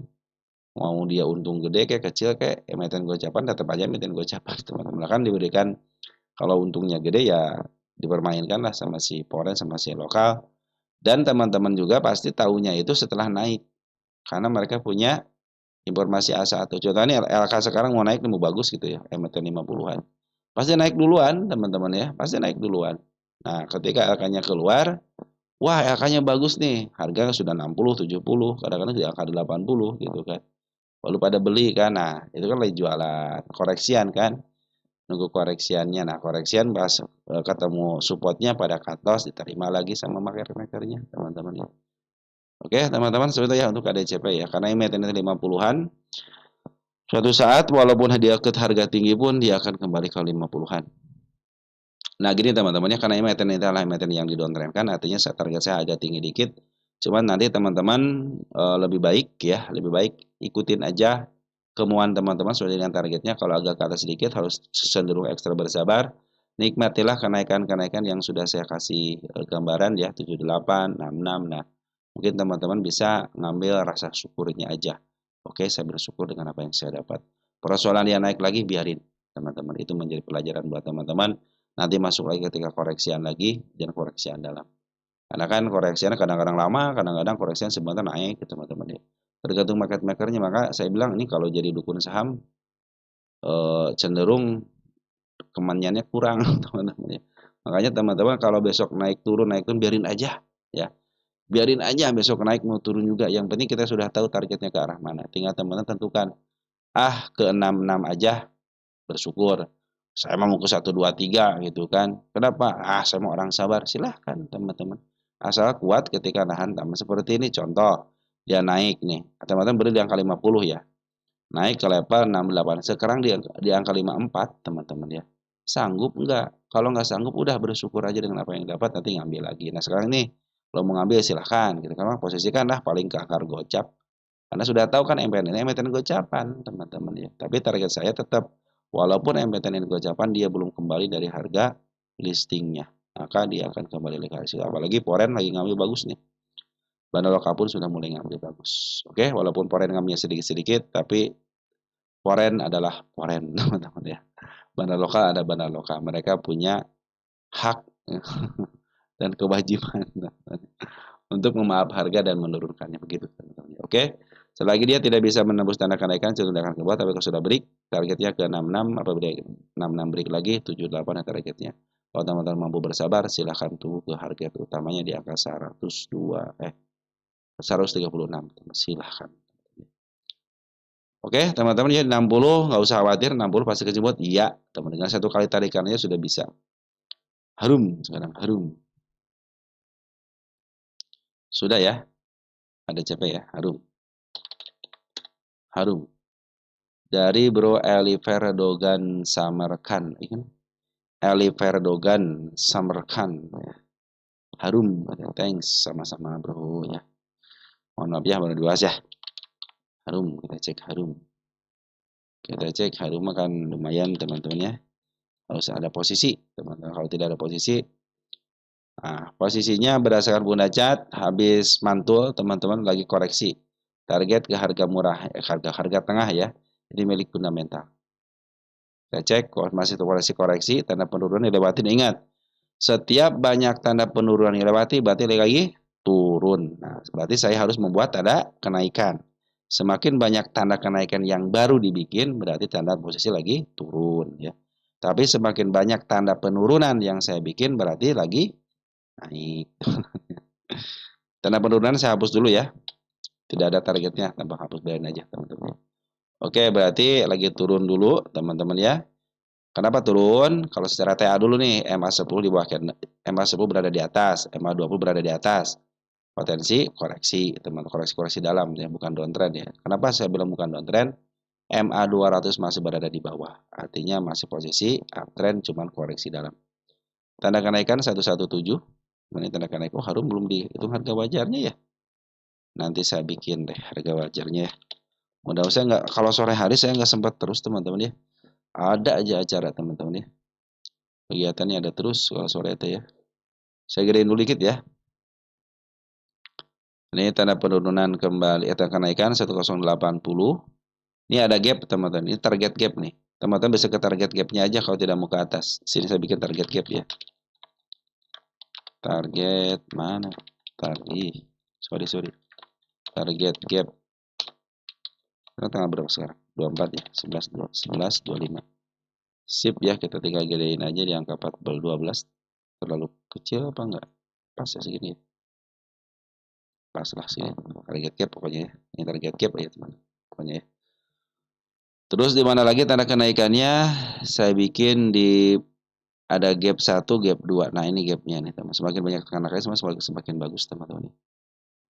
Mau dia untung gede kayak kecil kayak emiten gocapan, tetap aja emiten gocapan teman-teman. Kan diberikan kalau untungnya gede ya dipermainkan lah sama si foreign sama si lokal. Dan teman-teman juga pasti tahunya itu setelah naik. Karena mereka punya informasi A1. Contohnya LK sekarang mau naik mau bagus gitu ya, emiten 50-an. Pasti naik duluan teman-teman ya, pasti naik duluan. Nah ketika LK-nya keluar, wah LK-nya bagus nih, harga sudah 60, 70, kadang-kadang di angka 80 gitu kan. Lalu pada beli kan, nah itu kan lagi jualan, koreksian kan, nunggu koreksiannya. Nah koreksian pas ketemu supportnya pada cut loss, diterima lagi sama market makernya teman-teman ya. Oke teman-teman, sebentar ya untuk ADCP ya, karena ini emiten 50-an, suatu saat walaupun dia ke harga tinggi pun dia akan kembali ke 50-an. Nah gini teman-teman ya, karena emiten itu adalah emiten yang didowntrendkan, artinya target saya agak tinggi dikit. Cuman nanti teman-teman lebih baik ya, lebih baik ikutin aja kemauan teman-teman sesuai dengan targetnya. Kalau agak ke atas sedikit harus cenderung ekstra bersabar. Nikmatilah kenaikan-kenaikan yang sudah saya kasih gambaran ya, 78, 66. Nah, mungkin teman-teman bisa ngambil rasa syukurnya aja. Oke, saya bersyukur dengan apa yang saya dapat. Persoalan dia naik lagi biarin teman-teman. Itu menjadi pelajaran buat teman-teman. Nanti masuk lagi ketika koreksian lagi dan koreksian dalam. Karena kan koreksian kadang-kadang lama, kadang-kadang koreksian sebentar naik gitu teman-teman ya. Tergantung market makernya, maka saya bilang ini kalau jadi dukun saham cenderung kemanjannya kurang teman-teman ya. Makanya teman-teman kalau besok naik turun biarin aja ya. Biarin aja besok naik mau turun juga. Yang penting kita sudah tahu targetnya ke arah mana. Tinggal teman-teman tentukan. Ke 66 aja bersyukur. Saya mau ke 1 2 3 gitu kan. Kenapa? Saya mau orang sabar. Silahkan teman-teman. Asal kuat ketika nahan teman. Seperti ini contoh. Dia naik nih. Teman-teman beri di angka 50 ya. Naik ke level 68. Sekarang di angka 54 teman-teman ya. Sanggup enggak? Kalau enggak sanggup udah bersyukur aja dengan apa yang dapat, nanti ngambil lagi. Nah sekarang ini kalau mau ngambil silahkan gitu. Karena posisikan lah paling ke akar gocap. Karena sudah tahu kan MPN ini emiten gocapan teman-teman ya. Tapi target saya tetap walaupun emiten ini gocapan dia belum kembali dari harga listingnya. Maka dia akan kembali lagi. Apalagi Poren lagi ngambil bagus nih. Bandar lokal pun sudah mulai ngambil bagus. Oke, walaupun Poren ngambilnya sedikit-sedikit, tapi Poren adalah Poren teman-teman ya. Bandar lokal ada bandar lokal. Mereka punya hak dan kewajiban untuk memaaf harga dan menurunkannya begitu teman-teman. Oke. Selagi dia tidak bisa menembus tanda kenaikan cenderung akan ke bawah, tapi kalau sudah break targetnya ke 66, apabila 66 break lagi 78 targetnya. Kalau teman-teman mampu bersabar silahkan tunggu ke harga utamanya di angka 136 silahkan. Oke teman-teman ya 60 nggak usah khawatir, 60 pasti kejebot. Iya teman, dengan satu kali tarikannya sudah bisa. Harum sekarang, harum. Sudah ya, ada CP ya, harum. Harum. Dari Bro Eli Verdogan Samarkan, Eli Verdogan Samarkan. Harum, thanks sama-sama bro ya. Mohon maaf ya baru dibahas ya. Harum, kita cek harum. Kita cek harum kan lumayan teman-teman ya. Harus ada posisi, teman-teman. Kalau tidak ada posisi, nah, posisinya berdasarkan Bunda Cat, habis mantul, teman-teman lagi koreksi. Target ke harga murah, harga tengah ya. Ini milik fundamental. Kita cek, masih koreksi, tanda penurunan dilewatin. Ingat, setiap banyak tanda penurunan dilewati, berarti lagi turun. Nah, berarti saya harus membuat tanda kenaikan. Semakin banyak tanda kenaikan yang baru dibikin, berarti tanda posisi lagi turun ya. Tapi semakin banyak tanda penurunan yang saya bikin, berarti lagi naik. Tanda penurunan saya hapus dulu ya. Tidak ada targetnya, tambah hapus, biarin aja teman-teman. Oke, berarti lagi turun dulu teman-teman ya. Kenapa turun? Kalau secara TA dulu nih, MA10 di bawah MA10 berada di atas, MA20 berada di atas. Potensi koreksi, teman, koreksi dalam ya, bukan downtrend ya. Kenapa saya bilang bukan downtrend? MA200 masih berada di bawah. Artinya masih posisi uptrend, cuman koreksi dalam. Tanda kenaikan 117. Ini tanda kenaikan, harum belum dihitung harga wajarnya ya. Nanti saya bikin deh harga wajarnya ya. Mudah-mudahan nggak, kalau sore hari saya nggak sempat terus teman-teman ya. Ada aja acara teman-teman ya. Kegiatannya ada terus kalau sore itu ya. Saya gedein dulu dikit ya. Ini tanda penurunan kembali, tanda kenaikan 1080. Ini ada gap teman-teman. Ini target gap nih. Teman-teman bisa ke target gapnya aja kalau tidak mau ke atas. Sini saya bikin target gap ya. Target mana? Sorry. Target gap. Sekarang tanggal berapa sekarang? 24 ya. 11, 25. Sip ya, kita tinggal gedein aja di angka 12. Terlalu kecil apa enggak? Pas ya segini ya. Pas lah sini. Target gap pokoknya ya. Ini target gap ya teman. Pokoknya ya. Terus di mana lagi tanda kenaikannya? Saya bikin di ada gap 1, gap 2. Nah, ini gapnya nih, teman. Semakin banyak kenaikannya semakin bagus, teman-teman.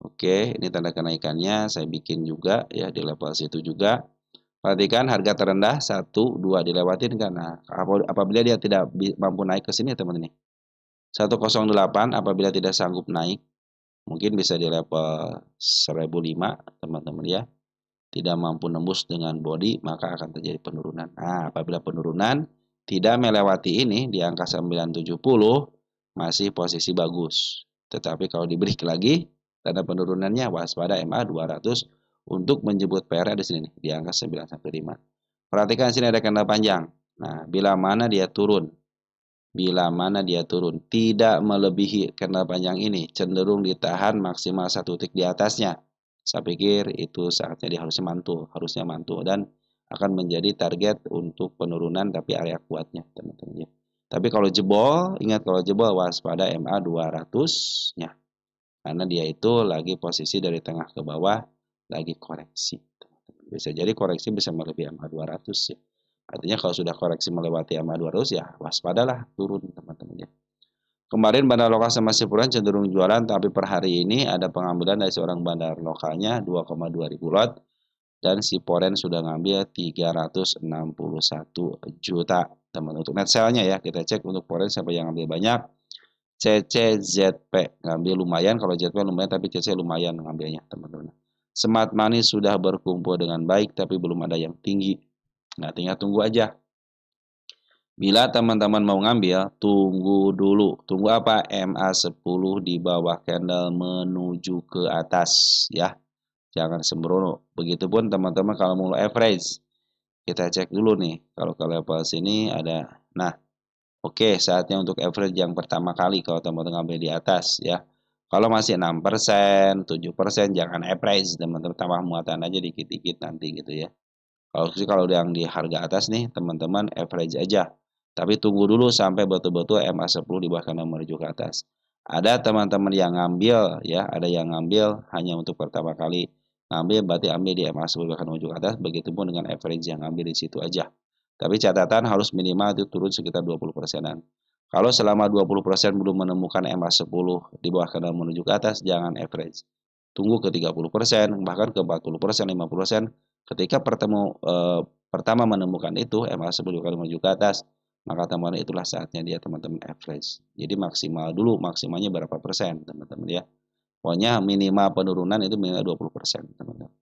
Oke, ini tanda kenaikannya saya bikin juga ya di level situ juga. Perhatikan harga terendah 1, 2 dilewatin kan. Nah, apabila dia tidak mampu naik ke sini, teman-teman. 108 apabila tidak sanggup naik, mungkin bisa di level 1005, teman-teman ya. Tidak mampu nembus dengan body, maka akan terjadi penurunan. Nah, apabila penurunan tidak melewati ini di angka 970, masih posisi bagus. Tetapi kalau di break lagi, tanda penurunannya waspada MA 200 untuk menjemput PR di sini di angka 9 sampai 5. Perhatikan sini ada candle panjang. Nah, bila mana dia turun, tidak melebihi candle panjang ini, cenderung ditahan maksimal 1 titik di atasnya. Saya pikir itu saatnya dia harusnya mantul dan akan menjadi target untuk penurunan tapi area kuatnya teman-teman ya. Tapi kalau jebol, ingat kalau jebol waspada MA 200-nya. Karena dia itu lagi posisi dari tengah ke bawah lagi koreksi. Bisa jadi koreksi bisa melebihi MA 200 ya. Artinya kalau sudah koreksi melewati MA 200 ya waspadalah turun teman-teman ya. Kemarin bandar lokal sama Sipuran cenderung jualan, tapi per hari ini ada pengambilan dari seorang bandar lokalnya 2,2 ribu lot dan Siporen sudah ngambil 361 juta teman. Untuk net sale-nya ya, kita cek untuk Poren siapa yang ngambil banyak. CCZP ngambil lumayan, kalau ZP lumayan tapi CC lumayan ngambilnya teman-teman. Smart Money sudah berkumpul dengan baik tapi belum ada yang tinggi. Nah, tinggal tunggu aja. Bila teman-teman mau ngambil, tunggu dulu. Tunggu apa? MA10 di bawah candle menuju ke atas ya. Jangan sembrono. Begitupun teman-teman kalau mau average. Kita cek dulu nih. Kalau ke level sini ada. Nah, oke, saatnya untuk average yang pertama kali kalau teman-teman ngambil di atas ya. Kalau masih 6%, 7%, jangan average. Teman-teman tambah muatan aja dikit-dikit nanti gitu ya. Kalau yang di harga atas nih, teman-teman average aja. Tapi tunggu dulu sampai betul-betul MA10 di bawah kanan menuju ke atas. Ada teman-teman yang ngambil ya, ada yang ngambil hanya untuk pertama kali ngambil, berarti ambil di MA10 bahkan menuju ke atas, begitupun dengan average yang ngambil di situ aja. Tapi catatan harus minimal itu turun sekitar 20%-an. Kalau selama 20% belum menemukan MA10 di bawah kanan menuju ke atas, jangan average. Tunggu ke 30%, bahkan ke 40%, 50%. Ketika pertama menemukan itu MA10 kali menuju ke atas, maka teman itulah saatnya dia teman-teman average. Jadi maksimal dulu, maksimalnya berapa persen teman-teman ya. Pokoknya minimal penurunan itu minimal 20% teman-teman.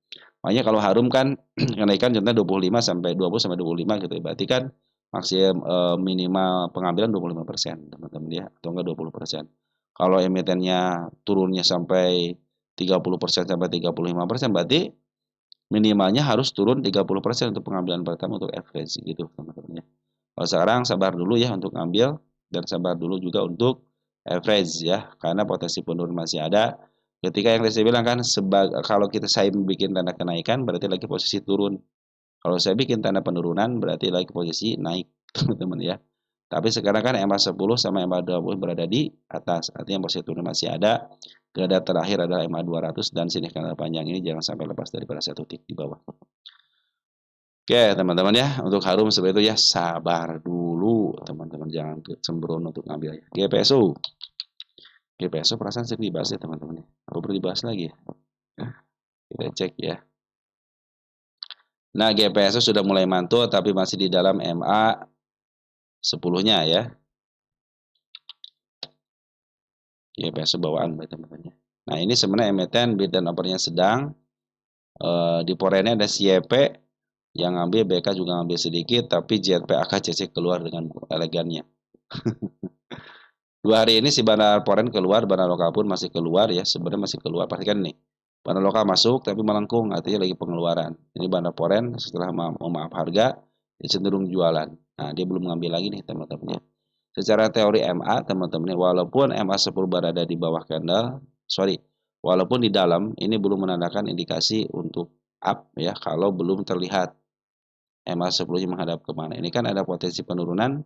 Makanya kalau harum kan kenaikan contohnya 25 sampai 20 sampai 25 gitu ya. Berarti kan maksimum minimal pengambilan 25%, teman-teman ya, atau enggak 20%. Kalau emitennya turunnya sampai 30% sampai 35%, berarti minimalnya harus turun 30% untuk pengambilan pertama untuk average gitu, teman-teman ya. Kalau sekarang sabar dulu ya untuk ngambil dan sabar dulu juga untuk average ya, karena potensi penurunan masih ada. Ketika yang tadi saya bilang kan, kalau saya bikin tanda kenaikan berarti lagi posisi turun. Kalau saya bikin tanda penurunan berarti lagi posisi naik, teman-teman ya. Tapi sekarang kan MA10 sama MA20 berada di atas, artinya posisi turun masih ada. Gada terakhir adalah MA200 dan sini kanal panjang ini jangan sampai lepas daripada satu titik di bawah. Oke, teman-teman ya, untuk harum seperti itu ya, sabar dulu, teman-teman, jangan sembrono untuk ngambil ya. GPSO. GPSO perasaan sering dibahas ya, teman-teman ya. Apa perlu dibahas lagi ya? Kita cek ya. Nah, GPSO sudah mulai mantul tapi masih di dalam MA 10-nya ya. GPSO bawaan teman-teman ya. Nah, ini sebenarnya emiten bid dan opernya sedang. Di porennya ada CYP yang ngambil, BK juga ngambil sedikit, tapi JPAK CC keluar dengan elegannya. 2 hari ini si bandar poren keluar, bandar lokal pun masih keluar ya, sebenarnya masih keluar. Pastikan nih, bandar lokal masuk tapi melengkung, artinya lagi pengeluaran. Ini bandar poren setelah memaaf harga, dia cenderung jualan. Nah, dia belum ngambil lagi nih teman-teman ya. Secara teori MA teman-teman, walaupun MA10 berada di bawah candle, walaupun di dalam, ini belum menandakan indikasi untuk up ya, kalau belum terlihat MA10-nya menghadap kemana. Ini kan ada potensi penurunan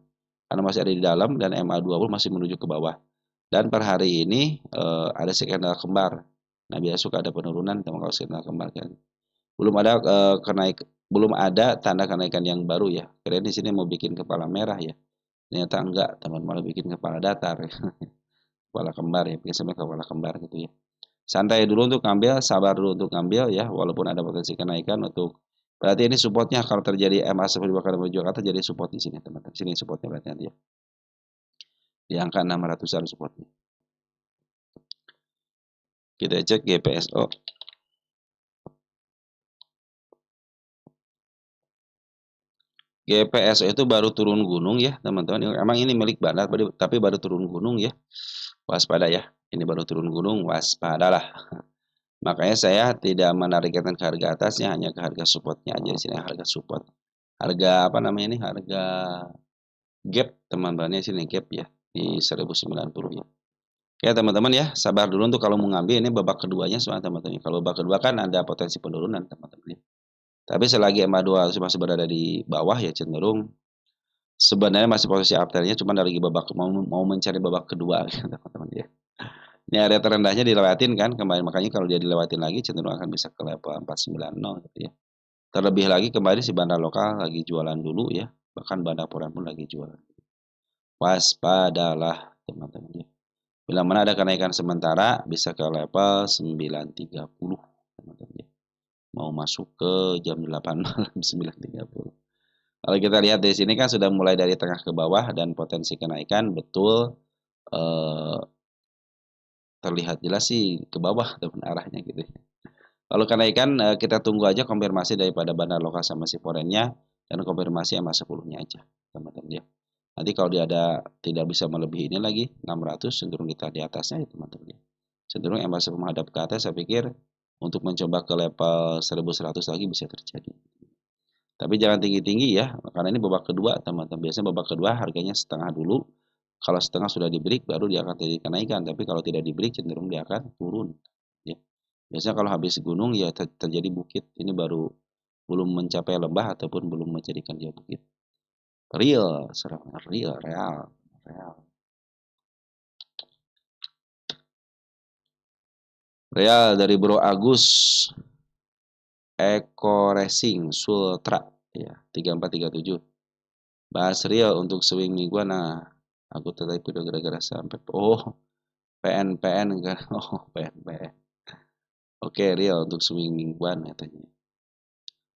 karena masih ada di dalam dan MA20 masih menuju ke bawah. Dan per hari ini ada skandal kembar. Nah, biasa suka ada penurunan kalau skandal kembar kan. Belum ada tanda kenaikan yang baru ya. Kira di sini mau bikin kepala merah ya. Ternyata enggak, teman, malah bikin kepala datar. Kepala kembar ya, biasanya kepala kembar gitu ya. Santai dulu untuk ngambil, sabar dulu untuk ngambil ya, walaupun ada potensi kenaikan untuk berarti ini supportnya kalau terjadi MA10 bakal menuju ke atas jadi support di sini teman-teman. Sini supportnya berarti nanti ya. Di angka 600-an supportnya. Kita cek GPSO. GPSO itu baru turun gunung ya teman-teman. Emang ini milik bandar tapi baru turun gunung ya. Waspada ya. Ini baru turun gunung, waspadalah. Makanya saya tidak menargetkan ke harga atasnya, hanya ke harga supportnya aja di sini, harga support. Harga apa namanya ini? Harga gap teman-teman, sini gap ya di 1090 ya. Ya teman-teman ya, sabar dulu untuk kalau mau ngambil ini babak keduanya soalnya teman-teman. Kalau babak kedua kan ada potensi penurunan teman-teman ya. Tapi selagi MA2 masih berada di bawah ya cenderung sebenarnya masih posisi uptrendnya, cuma lagi babak mau mencari babak kedua gitu, teman-teman ya. Ini area terendahnya dilewatin kan kemarin, makanya kalau dia dilewatin lagi cenderung akan bisa ke level 490 gitu ya. Terlebih lagi kemarin si bandar lokal lagi jualan dulu ya, bahkan bandar poren pun lagi jualan. Waspadalah teman-teman ya. Bila mana ada kenaikan sementara bisa ke level 930 teman-teman ya. Mau masuk ke jam 8 malam 930. Kalau kita lihat di sini kan sudah mulai dari tengah ke bawah dan potensi kenaikan betul terlihat jelas sih ke bawah teman arahnya gitu ya. Kalau kenaikan kita tunggu aja konfirmasi daripada bandar lokal sama si forennya dan konfirmasi MA10-nya aja teman-teman ya. Nanti kalau dia tidak bisa melebihi ini lagi 600 cenderung kita di atasnya ya teman-teman ya. Cenderung MA10 menghadap ke atas, saya pikir untuk mencoba ke level 1100 lagi bisa terjadi. Tapi jangan tinggi-tinggi ya, karena ini babak kedua teman-teman. Biasanya babak kedua harganya setengah dulu. Kalau setengah sudah di break baru dia akan terjadi kenaikan. Tapi kalau tidak di break cenderung dia akan turun. Ya. Biasanya kalau habis gunung ya terjadi bukit. Ini baru belum mencapai lembah ataupun belum menjadikan dia bukit. Real, real. Real dari Bro Agus. Eko Racing Sultra ya 3437. Bahas real untuk swing mingguan. Nah, aku tertarik video gara-gara sampai PN kan. Oh, PN. Oke, real untuk swing mingguan katanya.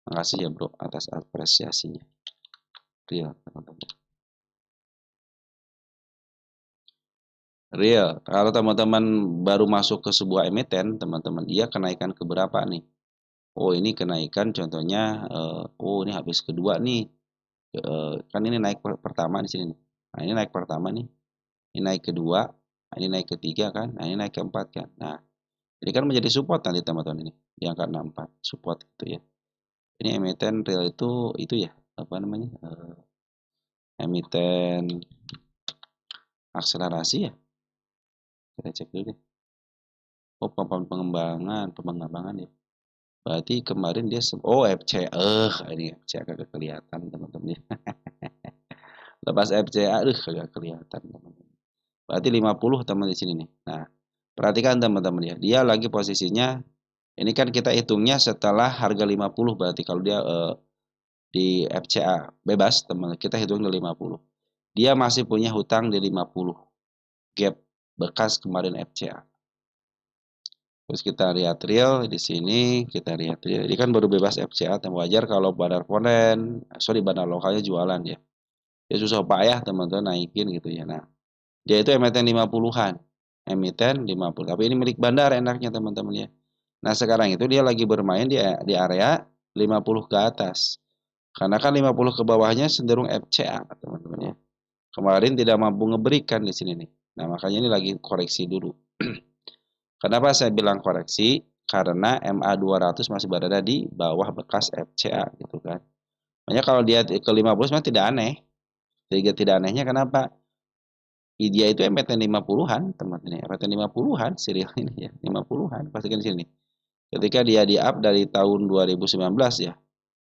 Makasih ya, Bro, atas apresiasinya. Real, teman-teman. Real. Kalau teman-teman baru masuk ke sebuah emiten, teman-teman, dia kenaikan ke berapa nih? oh ini kenaikan contohnya, oh ini habis kedua nih, kan ini naik pertama di sini nih. Nah ini naik pertama nih, ini naik kedua, nah, ini naik ketiga kan, nah ini naik keempat kan. Nah ini kan menjadi support nanti teman-teman ini di angka 64 support gitu ya. Ini emiten real itu ya apa namanya, emiten akselerasi ya. Kita cek dulu deh. Oh pengembangan ya. Berarti kemarin dia oh FC ini FC kagak kelihatan teman-teman ya. Lepas FCA kagak kelihatan teman-teman. Berarti 50 teman di sini nih. Nah, perhatikan teman-teman ya. Dia lagi posisinya ini kan kita hitungnya setelah harga 50 berarti kalau dia di FCA bebas teman kita hitung di 50. Dia masih punya hutang di 50 gap bekas kemarin FCA. Terus kita lihat real di sini, kita lihat real. Ini kan baru bebas FCA, dan wajar kalau bandar foreign, bandar lokalnya jualan ya. Dia susah payah teman-teman naikin gitu ya. Nah, dia itu emiten 50-an. Emiten 50. Tapi ini milik bandar enaknya teman-teman ya. Nah, sekarang itu dia lagi bermain di area 50 ke atas. Karena kan 50 ke bawahnya cenderung FCA teman-teman ya. Kemarin tidak mampu ngeberikan di sini nih. Nah, makanya ini lagi koreksi dulu. Kenapa saya bilang koreksi? Karena MA 200 masih berada di bawah bekas FCA gitu kan. Makanya kalau dia ke 50 memang tidak aneh. Tidak anehnya kenapa? Dia itu emiten 50-an, teman-teman. Emiten 50-an serial ini ya, 50-an. Pastikan di sini. Ketika dia di-up dari tahun 2019 ya,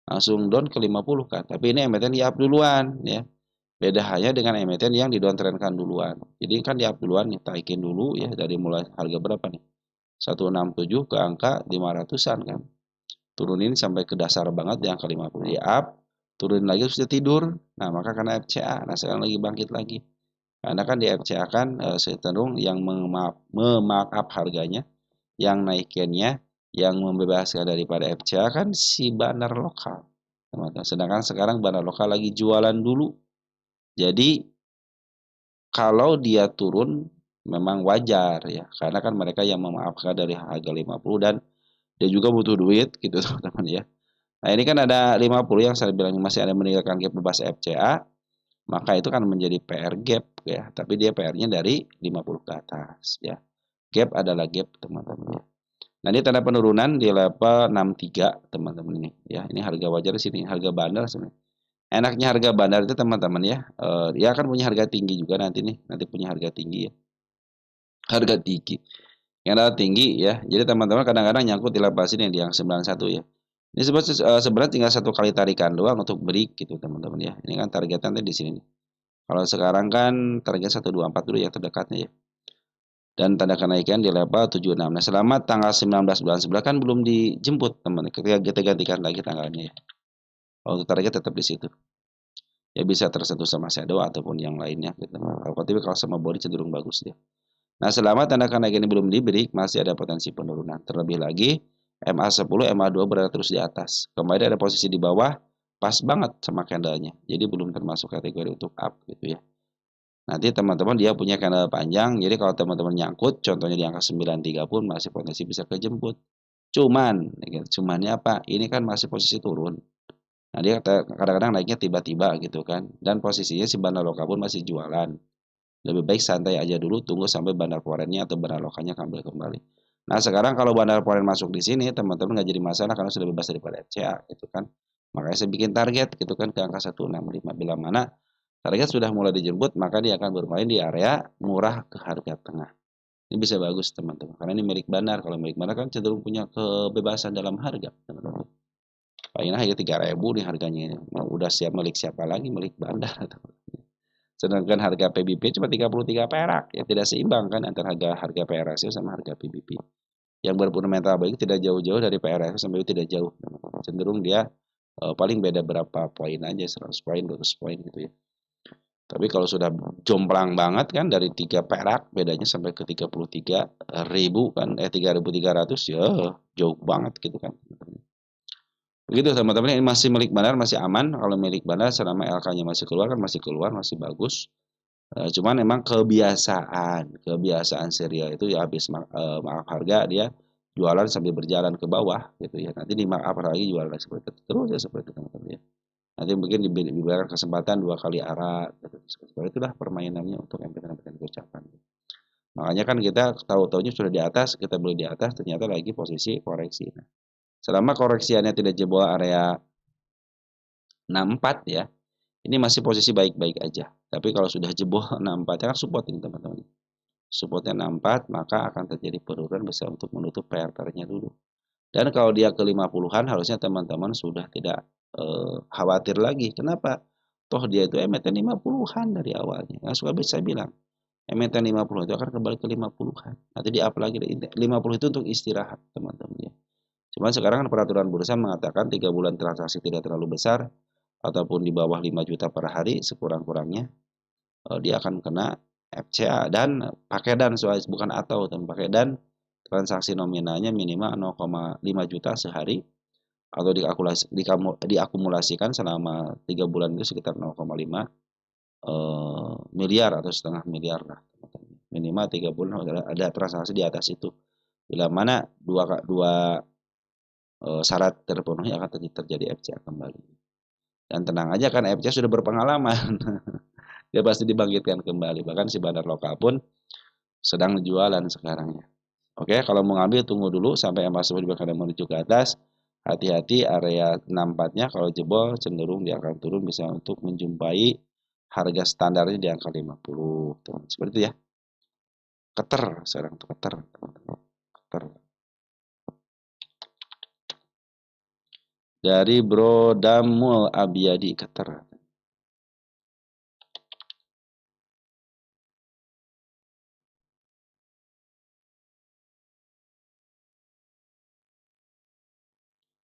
langsung down ke 50 kan. Tapi ini emiten di-up duluan ya. Beda halnya dengan emiten yang di-downtrendkan duluan. Jadi kan di-up duluan nih, taikin dulu ya dari mulai harga berapa nih? 167 ke angka 500-an kan. Turunin sampai ke dasar banget di angka 50 di-up, turunin lagi sudah tidur. Nah, maka karena FCA, nah sekarang lagi bangkit lagi. Karena kan di FCA kan cenderung yang memarkup harganya, yang naikinnya, yang membebaskan daripada FCA kan si bandar lokal. Teman-teman. Sedangkan sekarang bandar lokal lagi jualan dulu. Jadi kalau dia turun memang wajar ya, karena kan mereka yang memaafkan dari harga 50 dan dia juga butuh duit gitu teman-teman ya. Nah ini kan ada 50 yang saya bilang masih ada meninggalkan gap bebas FCA, maka itu kan menjadi PR gap ya, tapi dia PR-nya dari 50 ke atas ya. Gap adalah gap teman-teman ya. Nah ini tanda penurunan di level 63 teman-teman ini ya. Ini harga wajar di sini, harga bandar sebenarnya. Enaknya harga bandar itu teman-teman ya, dia akan punya harga tinggi juga nanti nih, nanti punya harga tinggi ya. Harga tinggi. Yang harga tinggi ya. Jadi teman-teman kadang-kadang nyangkut di level sini di yang 91 ya. Ini sebenarnya tinggal satu kali tarikan doang untuk break gitu teman-teman ya. Ini kan targetnya di sini nih. Kalau sekarang kan target 124 dulu yang terdekatnya ya. Dan tanda kenaikan di level 76. Nah, selama tanggal 19 bulan 11 kan belum dijemput teman. Ketika kita gantikan lagi tanggalnya ya. Kalau untuk target tetap di situ. Ya bisa tersentuh sama shadow ataupun yang lainnya gitu. Tapi kalau sama body cenderung bagus ya. Nah, selama tanda kenaikan ini belum di-break, masih ada potensi penurunan. Terlebih lagi, MA10, MA2 berada terus di atas. Kemarin ada posisi di bawah, pas banget sama candlenya. Jadi belum termasuk kategori untuk up gitu ya. Nanti teman-teman dia punya candle panjang, jadi kalau teman-teman nyangkut, contohnya di angka 93 pun masih potensi bisa kejemput. Cumannya apa? Ini kan masih posisi turun. Nah, dia kadang-kadang naiknya tiba-tiba gitu kan. Dan posisinya si bandar lokal pun masih jualan. Lebih baik santai aja dulu, tunggu sampai bandar foreign-nya atau bandar lokalnya ambil kembali. Nah, sekarang kalau bandar foreign masuk di sini, teman-teman nggak jadi masalah karena sudah bebas daripada FCA, gitu kan. Makanya saya bikin target, gitu kan, ke angka 165. Bila mana target sudah mulai dijemput, maka dia akan bermain di area murah ke harga tengah. Ini bisa bagus, teman-teman. Karena ini milik bandar. Kalau milik bandar kan cenderung punya kebebasan dalam harga, teman-teman. Paling harga 3.000 nih harganya. Nah, udah siap milik siapa lagi? Milik bandar, teman-teman. Sedangkan harga PBB cuma 33 perak, ya tidak seimbang kan antara harga PRSU sama harga PBB. Yang berfundamental baik tidak jauh-jauh dari PRSU sampai tidak jauh. Cenderung dia paling beda berapa poin aja, 100 poin, 200 poin gitu ya. Tapi kalau sudah jomplang banget kan dari 3 perak bedanya sampai ke 33.000 kan 3.300 ya jauh banget gitu kan. Begitu teman-teman, ini masih milik bandar, masih aman. Kalau milik bandar selama LK-nya masih keluar kan masih keluar, masih bagus. Cuman memang kebiasaan serial itu ya habis maaf harga dia jualan sambil berjalan ke bawah gitu ya. Nanti di markup lagi jualan seperti itu. Terus ya seperti itu teman-teman ya. Nanti mungkin diberikan kesempatan 2 kali arah gitu. Seperti itulah permainannya untuk emiten-emiten gocapan. Makanya kan kita tahu-taunya sudah di atas, kita beli di atas, ternyata lagi posisi koreksi. Nah, selama koreksiannya tidak jebol area 64 ya, ini masih posisi baik-baik aja. Tapi kalau sudah jebol 64 kan support ini teman-teman. Supportnya 64, maka akan terjadi penurunan besar untuk menutup PRR-nya dulu. Dan kalau dia ke 50-an harusnya teman-teman sudah tidak khawatir lagi. Kenapa? Toh dia itu emiten 50-an dari awalnya. Yang suka bisa bilang, emiten 50 itu akan kembali ke 50-an. Nanti di up lagi 50 itu untuk istirahat, teman-teman ya. Cuman sekarang kan peraturan bursa mengatakan 3 bulan transaksi tidak terlalu besar ataupun di bawah 5 juta per hari sekurang-kurangnya dia akan kena FCA dan pakai dan bukan atau pakai dan transaksi nominalnya minimal 0,5 juta sehari atau diakumulasikan selama 3 bulan itu sekitar 0,5 miliar atau setengah miliar lah minimal 3 bulan ada transaksi di atas itu bila mana dua syarat terpenuhi akan terjadi FCA kembali dan tenang aja kan FCA sudah berpengalaman dia pasti dibangkitkan kembali bahkan si bandar lokal pun sedang jualan sekarang ya. Oke, kalau mau ngambil tunggu dulu sampai MA10 menuju ke atas. Hati-hati area 64-nya kalau jebol cenderung dia akan turun bisa untuk menjumpai harga standarnya di angka 50. Tuh, seperti itu ya. Keter sekarang tuh keter. Keter. Dari Bro Damul Abiyadi keter.